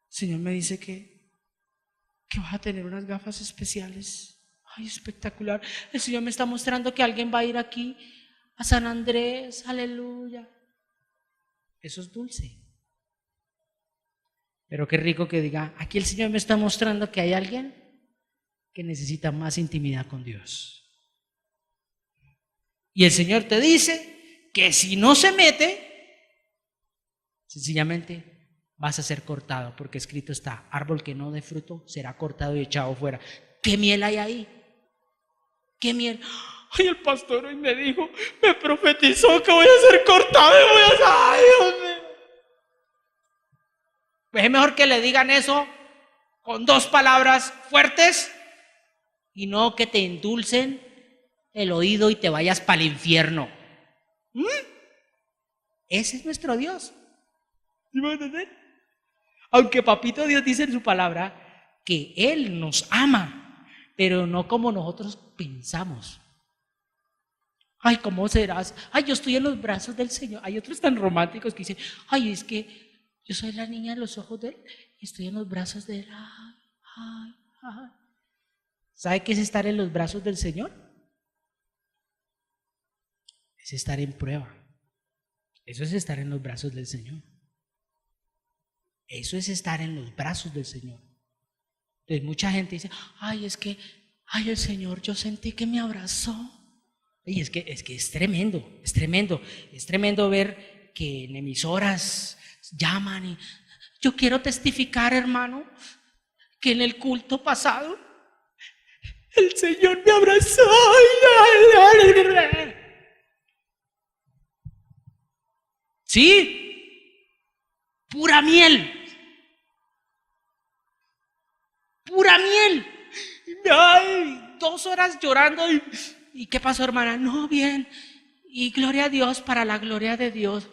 el Señor me dice que vas a tener unas gafas especiales. Ay, espectacular. El Señor me está mostrando que alguien va a ir aquí a San Andrés, aleluya. Eso es dulce. Pero qué rico que diga, aquí el Señor me está mostrando que hay alguien que necesita más intimidad con Dios. Y el Señor te dice que si no se mete, sencillamente vas a ser cortado, porque escrito está, árbol que no dé fruto será cortado y echado fuera. ¿Qué miel hay ahí? ¿Qué miel? Ay, el pastor hoy me dijo, me profetizó que voy a ser cortado y voy a ser, ay, Dios mío. Pues es mejor que le digan eso con dos palabras fuertes y no que te endulcen el oído y te vayas para el infierno. Ese es nuestro Dios. ¿Sí me van a entender? Aunque papito Dios dice en su palabra que Él nos ama, pero no como nosotros pensamos. Ay, ¿cómo serás? Ay, yo estoy en los brazos del Señor. Hay otros tan románticos que dicen, ay, es que yo soy la niña de los ojos de Él y estoy en los brazos de Él. Ay. ¿Sabe qué es estar en los brazos del Señor? Es estar en prueba. Eso es estar en los brazos del Señor. Eso es estar en los brazos del Señor. Entonces mucha gente dice, ay, es que, ay, el Señor, yo sentí que me abrazó. Y es que es tremendo ver que en emisoras llaman y yo quiero testificar, hermano, que en el culto pasado el Señor me abrazó. Sí, pura miel. Ay, 2 horas llorando y ¿qué pasó, hermana? No, bien. Y gloria a Dios, para la gloria de Dios.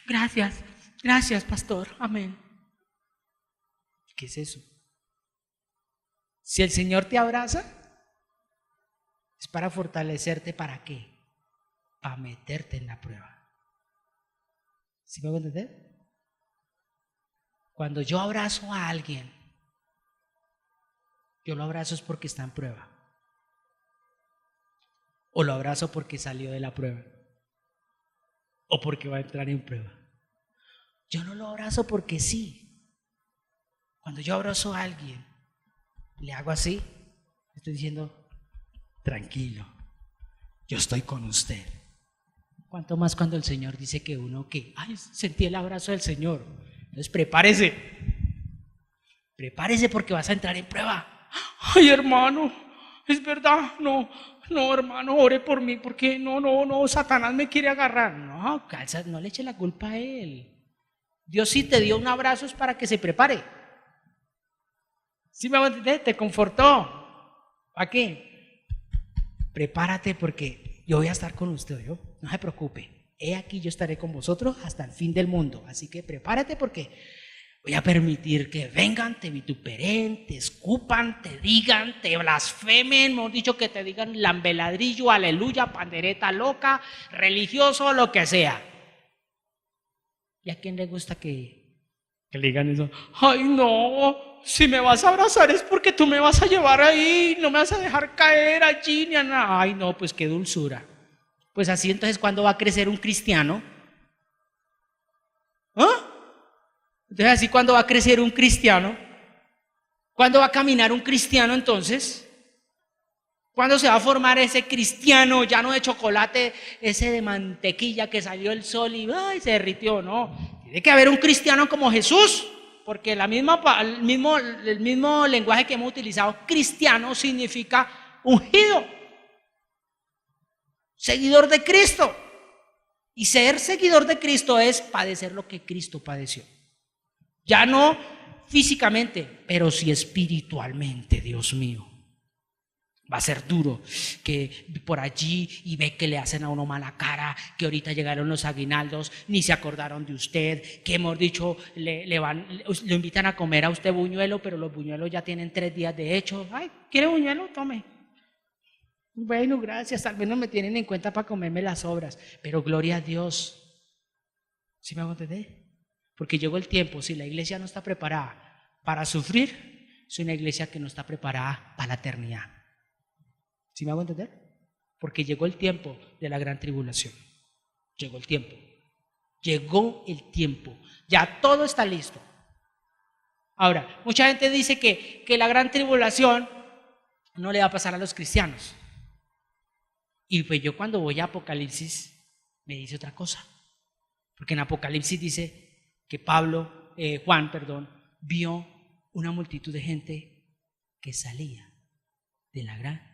Gracias, pastor. Amén. ¿Qué es eso? Si el Señor te abraza, es para fortalecerte. ¿Para qué? Para meterte en la prueba. ¿Sí me voy a entender? Cuando yo abrazo a alguien, yo lo abrazo es porque está en prueba. O lo abrazo porque salió de la prueba. O porque va a entrar en prueba. Yo no lo abrazo porque sí. Cuando yo abrazo a alguien, le hago así, estoy diciendo, tranquilo, yo estoy con usted. ¿Cuánto más cuando el Señor dice que uno que, ay, sentí el abrazo del Señor? Entonces prepárese porque vas a entrar en prueba. Ay, hermano, es verdad, no, hermano, ore por mí, porque no, Satanás me quiere agarrar. No, calza, no le eche la culpa a él. Dios sí te dio un abrazo es para que se prepare. ¿Sí me va a entender? Te confortó. ¿Para qué? Prepárate porque yo voy a estar con usted, ¿yo? No se preocupe. He aquí yo estaré con vosotros hasta el fin del mundo. Así que prepárate porque Voy a permitir que vengan, te vituperen, te escupan, te digan, te blasfemen, hemos dicho que te digan lambeladrillo, aleluya, pandereta loca, religioso, lo que sea. ¿Y a quién le gusta que le digan eso? Ay, no, si me vas a abrazar es porque tú me vas a llevar ahí, no me vas a dejar caer allí, ni a nada. Ay, no, pues qué dulzura. Pues así entonces, ¿cuándo va a crecer un cristiano? ¿Ah? Entonces, así, ¿cuándo va a crecer un cristiano? ¿Cuándo va a caminar un cristiano entonces? ¿Cuándo se va a formar ese cristiano ya no de chocolate, ese de mantequilla que salió el sol y ay, se derritió? No, tiene que haber un cristiano como Jesús, porque el mismo lenguaje que hemos utilizado, cristiano, significa ungido, seguidor de Cristo. Y ser seguidor de Cristo es padecer lo que Cristo padeció. Ya no físicamente, pero sí espiritualmente, Dios mío. Va a ser duro que por allí y ve que le hacen a uno mala cara, que ahorita llegaron los aguinaldos, ni se acordaron de usted, que hemos dicho, lo invitan a comer a usted buñuelo, pero los buñuelos ya tienen 3 días de hecho. Ay, ¿quiere buñuelo? Tome. Bueno, gracias, al menos me tienen en cuenta para comerme las sobras, pero gloria a Dios. ¿Sí me hago entender? Porque llegó el tiempo, si la iglesia no está preparada para sufrir, es una iglesia que no está preparada para la eternidad. ¿Sí me hago entender? Porque llegó el tiempo de la gran tribulación. Llegó el tiempo. Llegó el tiempo. Ya todo está listo. Ahora, mucha gente dice que la gran tribulación no le va a pasar a los cristianos. Y pues yo cuando voy a Apocalipsis me dice otra cosa. Porque en Apocalipsis dice que Juan, vio una multitud de gente que salía de la gran.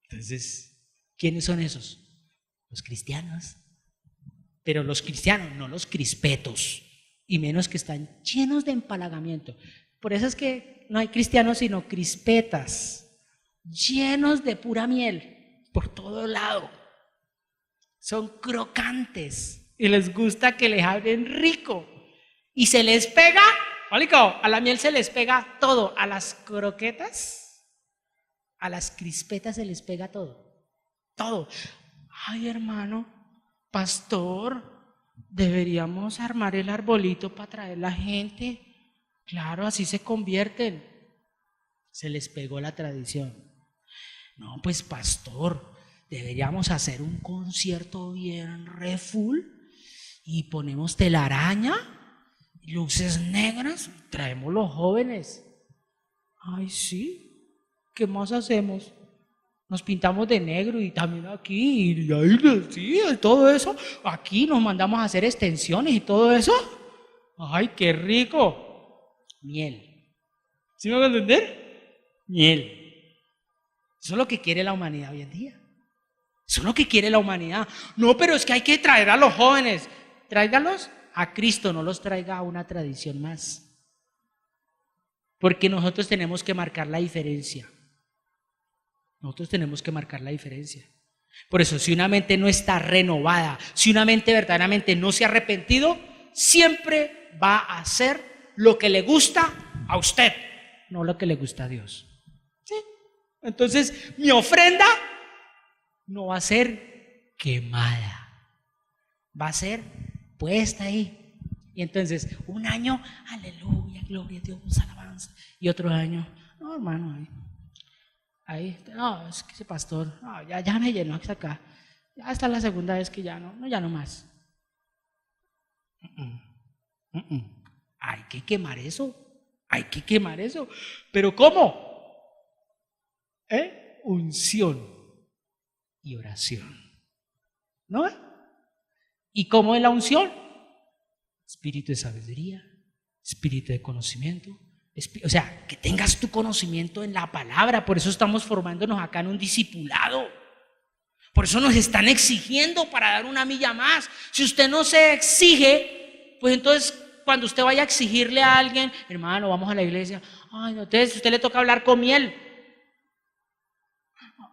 Entonces, ¿quiénes son esos? Los cristianos. Pero los cristianos, no los crispetos, y menos que están llenos de empalagamiento. Por eso es que no hay cristianos sino crispetas, llenos de pura miel por todo lado. Son crocantes y les gusta que les hablen rico. Y se les pega, a la miel se les pega todo, a las croquetas, a las crispetas se les pega todo. Todo. Ay, hermano, pastor, deberíamos armar el arbolito para traer la gente. Claro, así se convierten. Se les pegó la tradición. No, pues pastor, deberíamos hacer un concierto bien re full y ponemos telaraña, luces negras, traemos los jóvenes. Ay, sí, ¿qué más hacemos? Nos pintamos de negro y también aquí, y ahí, sí, todo eso. Aquí nos mandamos a hacer extensiones y todo eso. Ay, qué rico. Miel. ¿Sí me van a entender? Miel. Eso es lo que quiere la humanidad hoy en día. Eso es lo que quiere la humanidad. No, pero es que hay que traer a los jóvenes. Tráigalos a Cristo, no los traiga a una tradición más. Porque nosotros tenemos que marcar la diferencia. Nosotros tenemos que marcar la diferencia. Por eso, si una mente no está renovada, si una mente verdaderamente no se ha arrepentido, siempre va a hacer lo que le gusta a usted, no lo que le gusta a Dios. ¿Sí? Entonces, mi ofrenda no va a ser quemada, va a ser puesta ahí. Y entonces, un año, aleluya, gloria a Dios, alabanza. Y otro año, no, hermano, ahí, no, es que ese pastor, no, ya me llenó hasta acá. Ya está la segunda vez que ya no más. Hay que quemar eso. Hay que quemar eso. ¿Pero cómo? Unción y oración. ¿No? ¿Y cómo es la unción? Espíritu de sabiduría, espíritu de conocimiento. O sea, que tengas tu conocimiento en la palabra. Por eso estamos formándonos acá en un discipulado. Por eso nos están exigiendo para dar una milla más. Si usted no se exige, pues entonces cuando usted vaya a exigirle a alguien, hermano, vamos a la iglesia. Ay, no, entonces a usted le toca hablar con miel.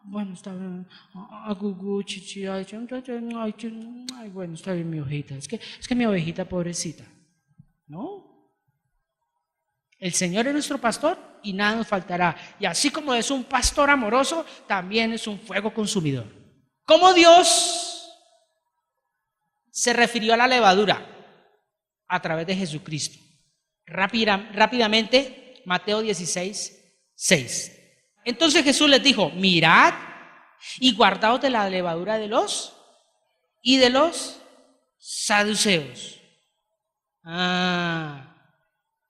Bueno, está bien. Gugu, chichi, ay, bueno, está bien mi ovejita. Es que mi ovejita pobrecita. ¿No? El Señor es nuestro pastor y nada nos faltará. Y así como es un pastor amoroso, también es un fuego consumidor. ¿Cómo Dios se refirió a la levadura? A través de Jesucristo. Rápidamente, Mateo 16:6. Entonces Jesús les dijo: mirad y guardaos de la levadura de los saduceos.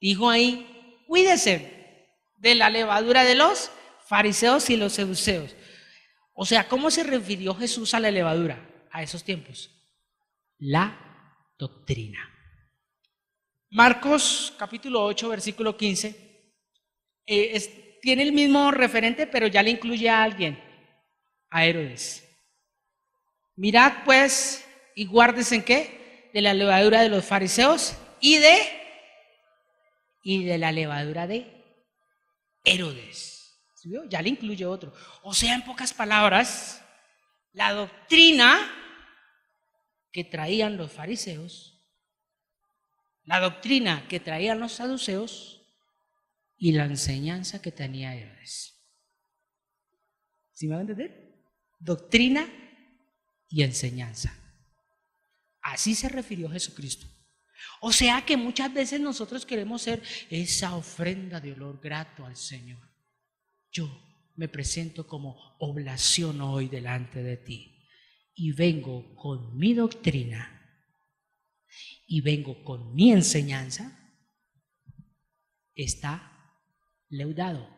Dijo ahí: cuídese de la levadura de los fariseos y los saduceos. O sea, ¿cómo se refirió Jesús a la levadura a esos tiempos? La doctrina. Marcos capítulo 8, versículo 15, tiene el mismo referente, pero ya le incluye a alguien, a Herodes. Mirad pues y guárdese en qué, de la levadura de los fariseos y de la levadura de Herodes. ¿Sí vio? Ya le incluye otro. O sea, en pocas palabras, la doctrina que traían los fariseos, la doctrina que traían los saduceos y la enseñanza que tenía Herodes. ¿Sí me van a entender? Doctrina y enseñanza. Así se refirió Jesucristo. O sea que muchas veces nosotros queremos ser esa ofrenda de olor grato al Señor. Yo me presento como oblación hoy delante de ti y vengo con mi doctrina y vengo con mi enseñanza. Está leudado.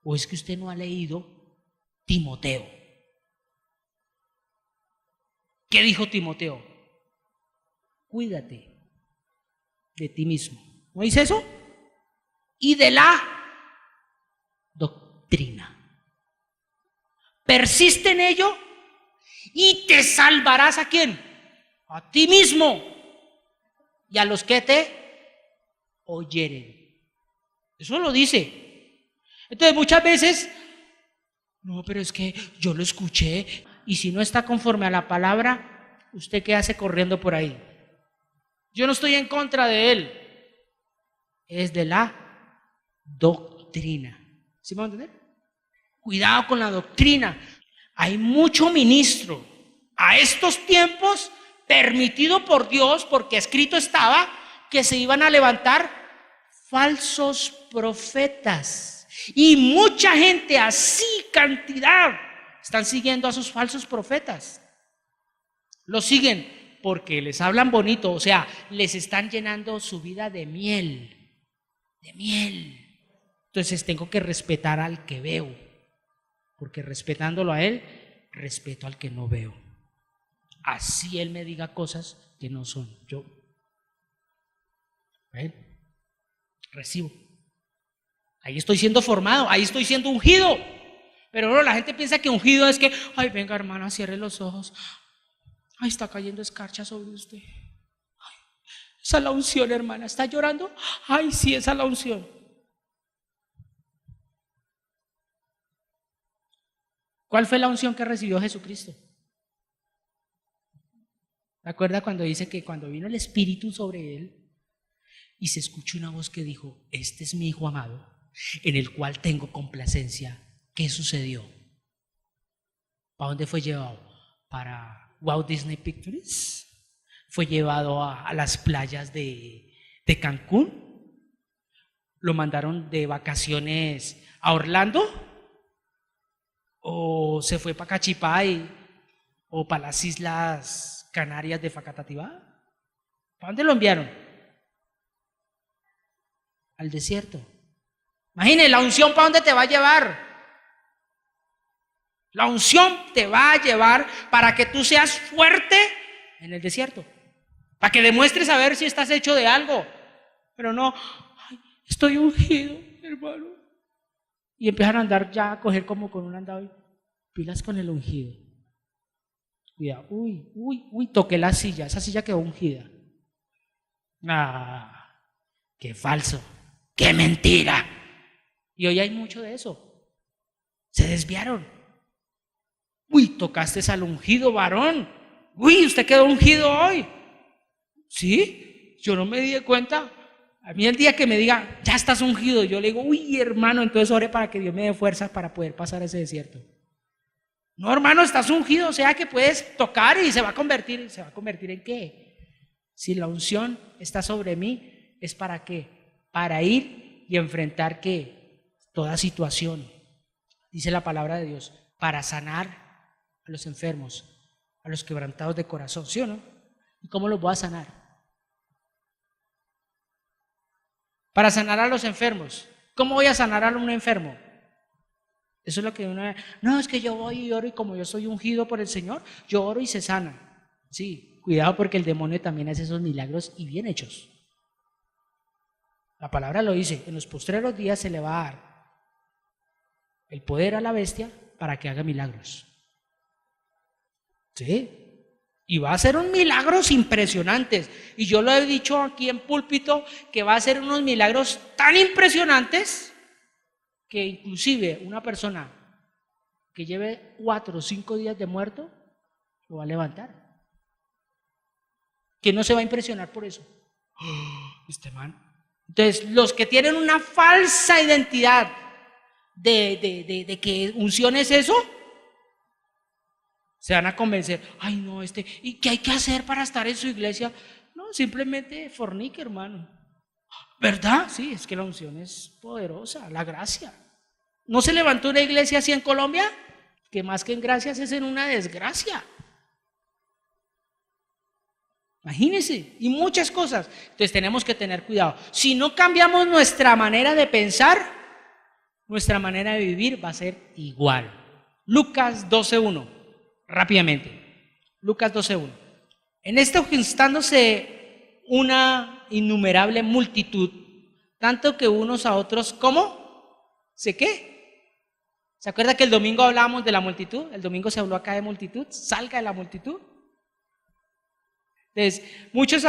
¿O es que usted no ha leído Timoteo? ¿Qué dijo Timoteo? Cuídate de ti mismo. ¿No dice eso? Y de la doctrina. Persiste en ello y te salvarás. ¿A quién? A ti mismo y a los que te oyeren. Eso lo dice. Entonces muchas veces, no, pero es que yo lo escuché, y si no está conforme a la palabra, ¿usted qué hace corriendo por ahí? Yo no estoy en contra de él, es de la doctrina. ¿Sí me van a entender? Cuidado con la doctrina. Hay mucho ministro a estos tiempos permitido por Dios, porque escrito estaba que se iban a levantar falsos profetas, y mucha gente, así cantidad, están siguiendo a sus falsos profetas. Los siguen porque les hablan bonito, o sea, les están llenando su vida de miel, de miel. Entonces tengo que respetar al que veo, porque respetándolo a él, respeto al que no veo. Así él me diga cosas que no son yo. ¿Ven? Recibo. Ahí estoy siendo formado, ahí estoy siendo ungido. Pero bueno, la gente piensa que ungido es que, ay, venga hermana, cierre los ojos. Ay, está cayendo escarcha sobre usted. Ay, esa es la unción, hermana. ¿Está llorando? Ay, sí, esa es la unción. ¿Cuál fue la unción que recibió Jesucristo? ¿Se acuerda cuando dice que cuando vino el Espíritu sobre él y se escuchó una voz que dijo: este es mi Hijo amado, en el cual tengo complacencia? ¿Qué sucedió? ¿Para dónde fue llevado? ¿Para Walt Disney Pictures? ¿Fue llevado a las playas de Cancún? ¿Lo mandaron de vacaciones a Orlando? ¿O se fue para Cachipay? ¿O para las Islas Canarias de Facatativá? ¿Para dónde lo enviaron? Al desierto. Imagínense, la unción, ¿para dónde te va a llevar? La unción te va a llevar para que tú seas fuerte en el desierto, para que demuestres a ver si estás hecho de algo. Pero no, ay, estoy ungido, hermano, y empiezan a andar ya a coger como con un andado. Pilas con el ungido. Cuidado. Uy, toqué la silla, esa silla quedó ungida. Qué falso, qué mentira. Y hoy hay mucho de eso. Se desviaron. Uy, tocaste al ungido varón. Uy, usted quedó ungido hoy. ¿Sí? Yo no me di cuenta. A mí el día que me diga, ya estás ungido, yo le digo, uy, hermano, entonces ore para que Dios me dé fuerzas para poder pasar ese desierto. No, hermano, estás ungido, o sea que puedes tocar y se va a convertir. ¿Se va a convertir en qué? Si la unción está sobre mí, ¿es para qué? Para ir y enfrentar ¿qué? Toda situación. Dice la palabra de Dios, para sanar a los enfermos, a los quebrantados de corazón, ¿sí o no? ¿Y cómo los voy a sanar? Para sanar a los enfermos. ¿Cómo voy a sanar a un enfermo? Eso es lo que uno... No, es que yo voy y oro y como yo soy ungido por el Señor, yo oro y se sana. Sí, cuidado porque el demonio también hace esos milagros y bien hechos. La palabra lo dice, en los postreros días se le va a dar el poder a la bestia para que haga milagros. ¿Sí? Y va a hacer unos milagros impresionantes. Y yo lo he dicho aquí en púlpito que va a hacer unos milagros tan impresionantes que inclusive una persona que lleve 4 o 5 días de muerto lo va a levantar. Que no se va a impresionar por eso. Este man. Entonces, los que tienen una falsa identidad de que unción es eso, se van a convencer, ay no, ¿y qué hay que hacer para estar en su iglesia? No, simplemente fornique, hermano. ¿Verdad? Sí, es que la unción es poderosa, la gracia. ¿No se levantó una iglesia así en Colombia? Que más que en gracias es en una desgracia. Imagínense, y muchas cosas. Entonces tenemos que tener cuidado. Si no cambiamos nuestra manera de pensar, nuestra manera de vivir va a ser igual. Lucas 12:1. Rápidamente, Lucas 12:1. En esto juntándose una innumerable multitud, tanto que unos a otros, ¿cómo? ¿Sé qué? ¿Se acuerda que el domingo hablábamos de la multitud? El domingo se habló acá de multitud, salga de la multitud. Entonces,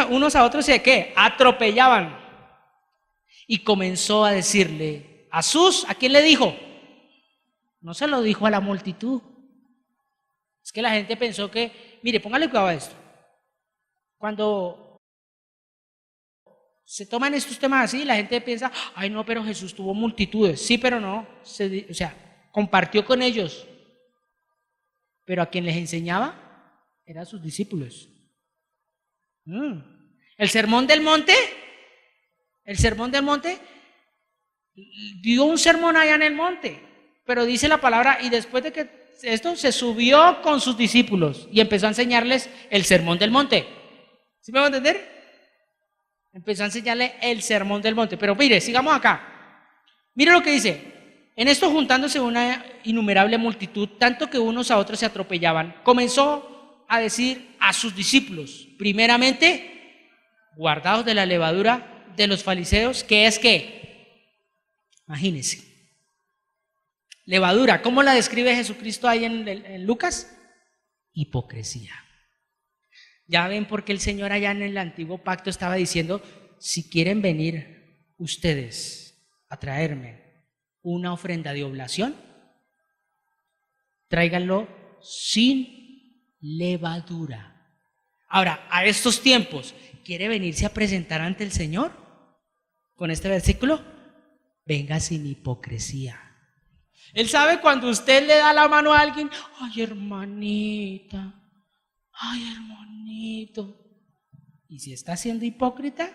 unos a otros, ¿sé qué? Atropellaban. Y comenzó a decirle, ¿a quién le dijo? No se lo dijo a la multitud. Es que la gente pensó que, mire, póngale cuidado a esto. Cuando se toman estos temas así, la gente piensa, ay no, pero Jesús tuvo multitudes. Sí, pero no, o sea, compartió con ellos. Pero a quien les enseñaba eran sus discípulos. El sermón del monte dio un sermón allá en el monte, pero dice la palabra, y después de que esto se subió con sus discípulos y empezó a enseñarles el sermón del monte. ¿Sí me va a entender? Empezó a enseñarle el sermón del monte. Pero mire, sigamos acá. Mire lo que dice. En esto juntándose una innumerable multitud, tanto que unos a otros se atropellaban, comenzó a decir a sus discípulos, primeramente, guardaos de la levadura de los fariseos, que es que, imagínense. Levadura, ¿cómo la describe Jesucristo ahí en Lucas? Hipocresía. Ya ven por qué el Señor allá en el antiguo pacto estaba diciendo, si quieren venir ustedes a traerme una ofrenda de oblación, tráiganlo sin levadura. Ahora, a estos tiempos, ¿quiere venirse a presentar ante el Señor? Con este versículo, venga sin hipocresía. Él sabe cuando usted le da la mano a alguien, ay hermanita, ay hermanito. Y si está siendo hipócrita,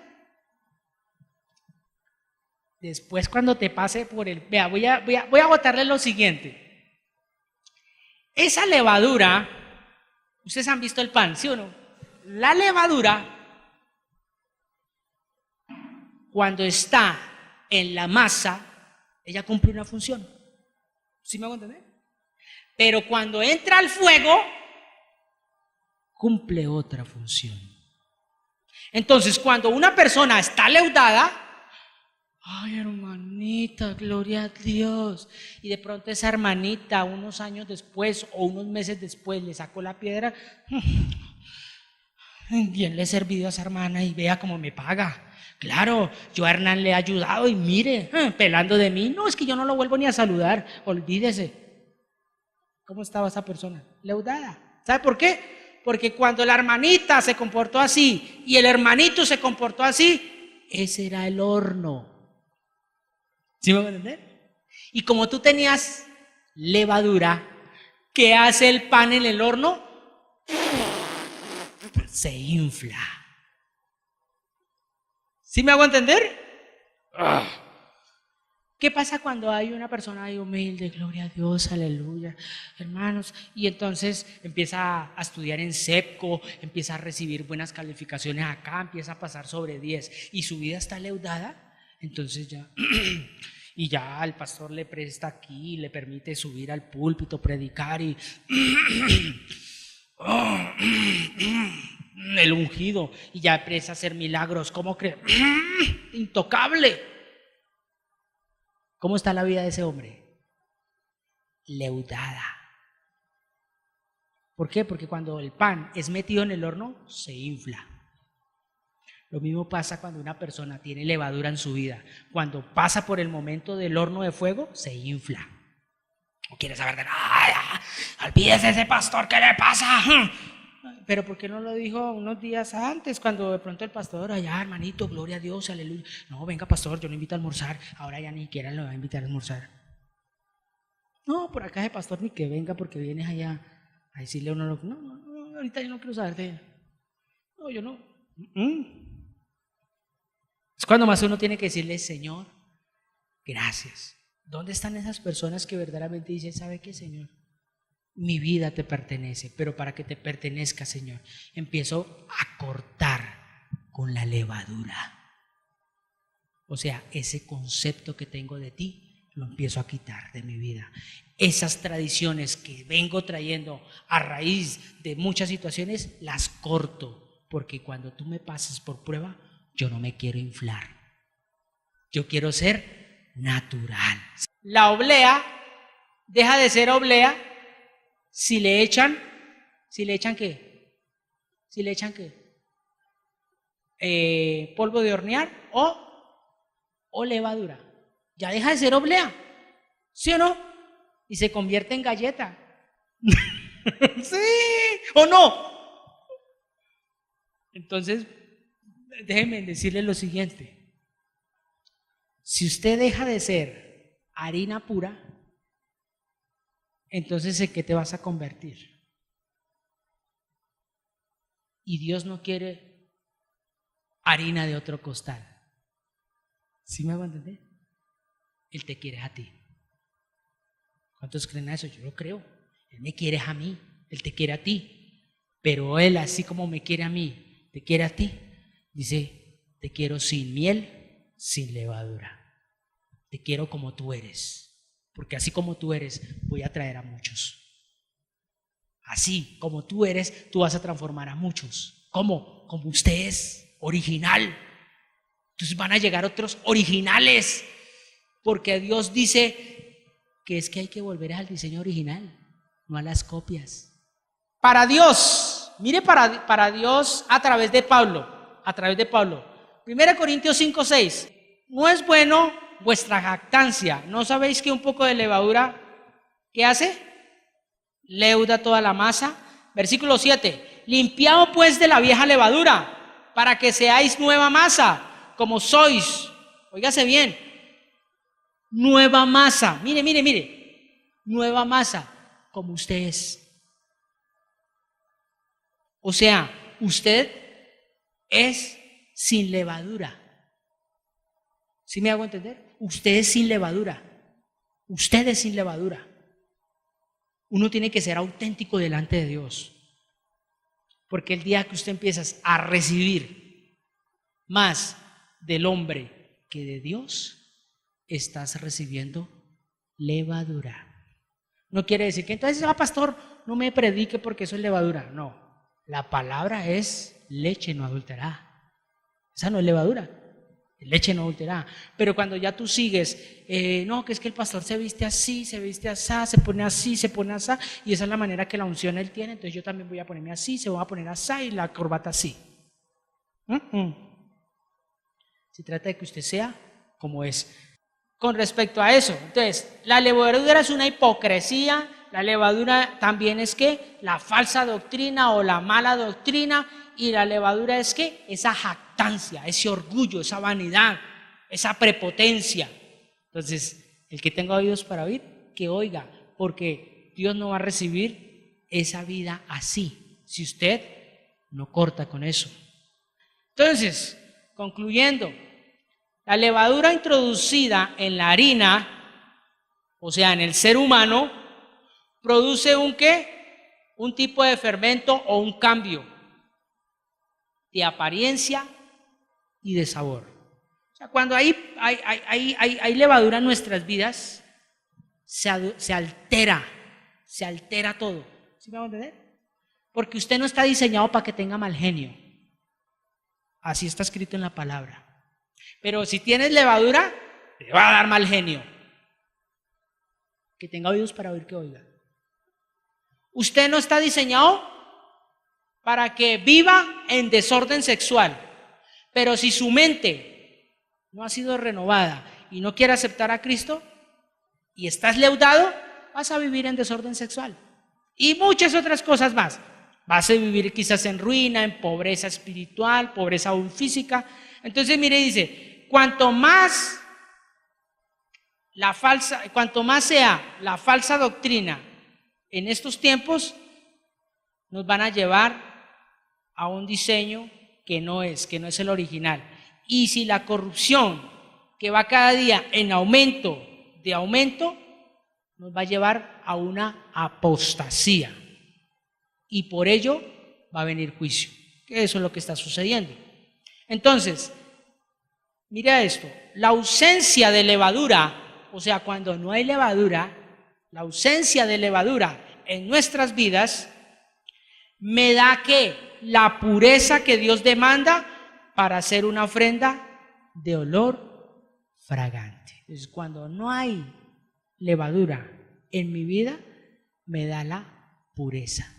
después cuando te pase por el... Vea, voy a botarle lo siguiente. Esa levadura, ustedes han visto el pan, ¿sí o no? La levadura, cuando está en la masa, ella cumple una función. ¿Sí me hago entender? Pero cuando entra al fuego, cumple otra función. Entonces, cuando una persona está leudada, ay hermanita, gloria a Dios, y de pronto esa hermanita unos años después o unos meses después le sacó la piedra, bien le he servido a esa hermana y vea cómo me paga. Claro, yo a Hernán le he ayudado y mire, pelando de mí, no, es que yo no lo vuelvo ni a saludar, olvídese. ¿Cómo estaba esa persona? Leudada. ¿Sabe por qué? Porque cuando la hermanita se comportó así y el hermanito se comportó así, ese era el horno. ¿Sí me van a entender? Y como tú tenías levadura, ¿qué hace el pan en el horno? Se infla. ¿Sí me hago entender? ¿Qué pasa cuando hay una persona ahí humilde? Gloria a Dios, aleluya, hermanos. Y entonces empieza a estudiar en SEPCO, empieza a recibir buenas calificaciones acá, empieza a pasar sobre 10 y su vida está leudada. Entonces ya, y ya el pastor le presta aquí, le permite subir al púlpito, predicar y el ungido, y ya empieza a hacer milagros. ¿Cómo cree? Intocable. ¿Cómo está la vida de ese hombre? Leudada. ¿Por qué? Porque cuando el pan es metido en el horno, se infla. Lo mismo pasa cuando una persona tiene levadura en su vida. Cuando pasa por el momento del horno de fuego, se infla. ¿O quiere saber de nada? Olvídese de ese pastor, ¿qué le pasa? Pero ¿por qué no lo dijo unos días antes? Cuando de pronto el pastor, allá, hermanito, gloria a Dios, aleluya. No, venga pastor, yo lo invito a almorzar. Ahora ya ni siquiera lo va a invitar a almorzar. No, por acá ese pastor ni que venga porque vienes allá a decirle a uno, no, ahorita yo no quiero saber de él. No, yo no. Es cuando más uno tiene que decirle, Señor, gracias. ¿Dónde están esas personas que verdaderamente dicen, ¿sabe qué, Señor? Mi vida te pertenece, pero para que te pertenezca, Señor, empiezo a cortar con la levadura. O sea, ese concepto que tengo de ti, lo empiezo a quitar de mi vida. Esas tradiciones que vengo trayendo a raíz de muchas situaciones, las corto, porque cuando tú me pases por prueba, yo no me quiero inflar. Yo quiero ser natural. La oblea deja de ser oblea si le echan ¿qué? Si le echan ¿qué? Polvo de hornear o levadura. Ya deja de ser oblea, ¿sí o no? Y se convierte en galleta. ¿Sí o no? Entonces, déjenme decirle lo siguiente. Si usted deja de ser harina pura, entonces ¿en qué te vas a convertir? Y Dios no quiere harina de otro costal. ¿Sí me va a entender? Él te quiere a ti. ¿Cuántos creen a eso? Yo lo creo. Él me quiere a mí, Él te quiere a ti. Pero Él, así como me quiere a mí, te quiere a ti. Dice, te quiero sin miel, sin levadura. Te quiero como tú eres. Porque así como tú eres, voy a traer a muchos. Así como tú eres, tú vas a transformar a muchos. ¿Cómo? Como usted es, original. Entonces van a llegar otros originales. Porque Dios dice que es que hay que volver al diseño original, no a las copias. Para Dios, mire para Dios a través de Pablo. 1 Corintios 5:6. No es bueno vuestra jactancia. ¿No sabéis que un poco de levadura, qué hace? Leuda toda la masa. Versículo 7. Limpiado pues de la vieja levadura, para que seáis nueva masa, como sois. Óigase bien. Nueva masa. Mire. Nueva masa, como usted es. O sea, usted es sin levadura. ¿Sí me hago entender? Usted es sin levadura. Usted es sin levadura. Uno tiene que ser auténtico delante de Dios. Porque el día que usted empieza a recibir más del hombre que de Dios, estás recibiendo levadura. No quiere decir que entonces, pastor, no me predique porque eso es levadura. No, la palabra es leche no adulterada. Esa no es levadura. Leche no adulterada. Pero cuando ya tú sigues, no, que es que el pastor se viste así, se pone así, y esa es la manera que la unción él tiene, entonces yo también voy a ponerme así, se va a poner así y la corbata así. Se trata de que usted sea como es. Con respecto a eso, entonces, la levadura es una hipocresía, la levadura también es que la falsa doctrina o la mala doctrina, y la levadura es que esa jactancia, ese orgullo, esa vanidad, esa prepotencia. Entonces, el que tenga oídos para oír, que oiga, porque Dios no va a recibir esa vida así, si usted no corta con eso. Entonces, concluyendo, la levadura introducida en la harina, o sea, en el ser humano, produce un ¿qué? Un tipo de fermento o un cambio de apariencia y de sabor. O sea, cuando hay levadura en nuestras vidas, se altera todo. ¿Sí me van a entender? Porque usted no está diseñado para que tenga mal genio. Así está escrito en la palabra. Pero si tienes levadura, te va a dar mal genio. Que tenga oídos para oír, que oiga. Usted no está diseñado para que viva en desorden sexual. Pero si su mente no ha sido renovada y no quiere aceptar a Cristo y estás leudado, vas a vivir en desorden sexual. Y muchas otras cosas más. Vas a vivir quizás en ruina, en pobreza espiritual, pobreza aún física. Entonces, mire, dice, cuanto más sea la falsa doctrina en estos tiempos, nos van a llevar a un diseño que no es el original. Y si la corrupción que va cada día en aumento, nos va a llevar a una apostasía. Y por ello va a venir juicio. Eso es lo que está sucediendo. Entonces, mira esto, la ausencia de levadura, o sea, cuando no hay levadura, la ausencia de levadura en nuestras vidas, me da que la pureza que Dios demanda para hacer una ofrenda de olor fragante. Entonces, cuando no hay levadura en mi vida, me da la pureza.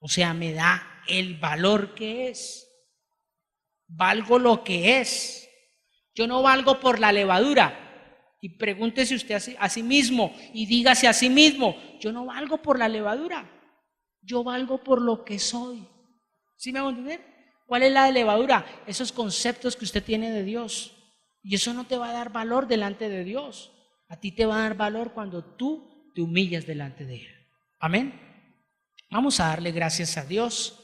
O sea, me da el valor que es. Valgo lo que es. Yo no valgo por la levadura. Y pregúntese usted a sí mismo y dígase a sí mismo, yo no valgo por la levadura. Yo valgo por lo que soy. ¿Sí me van a entender? ¿Cuál es la levadura? Esos conceptos que usted tiene de Dios. Y eso no te va a dar valor delante de Dios. A ti te va a dar valor cuando tú te humillas delante de Él. Amén. Vamos a darle gracias a Dios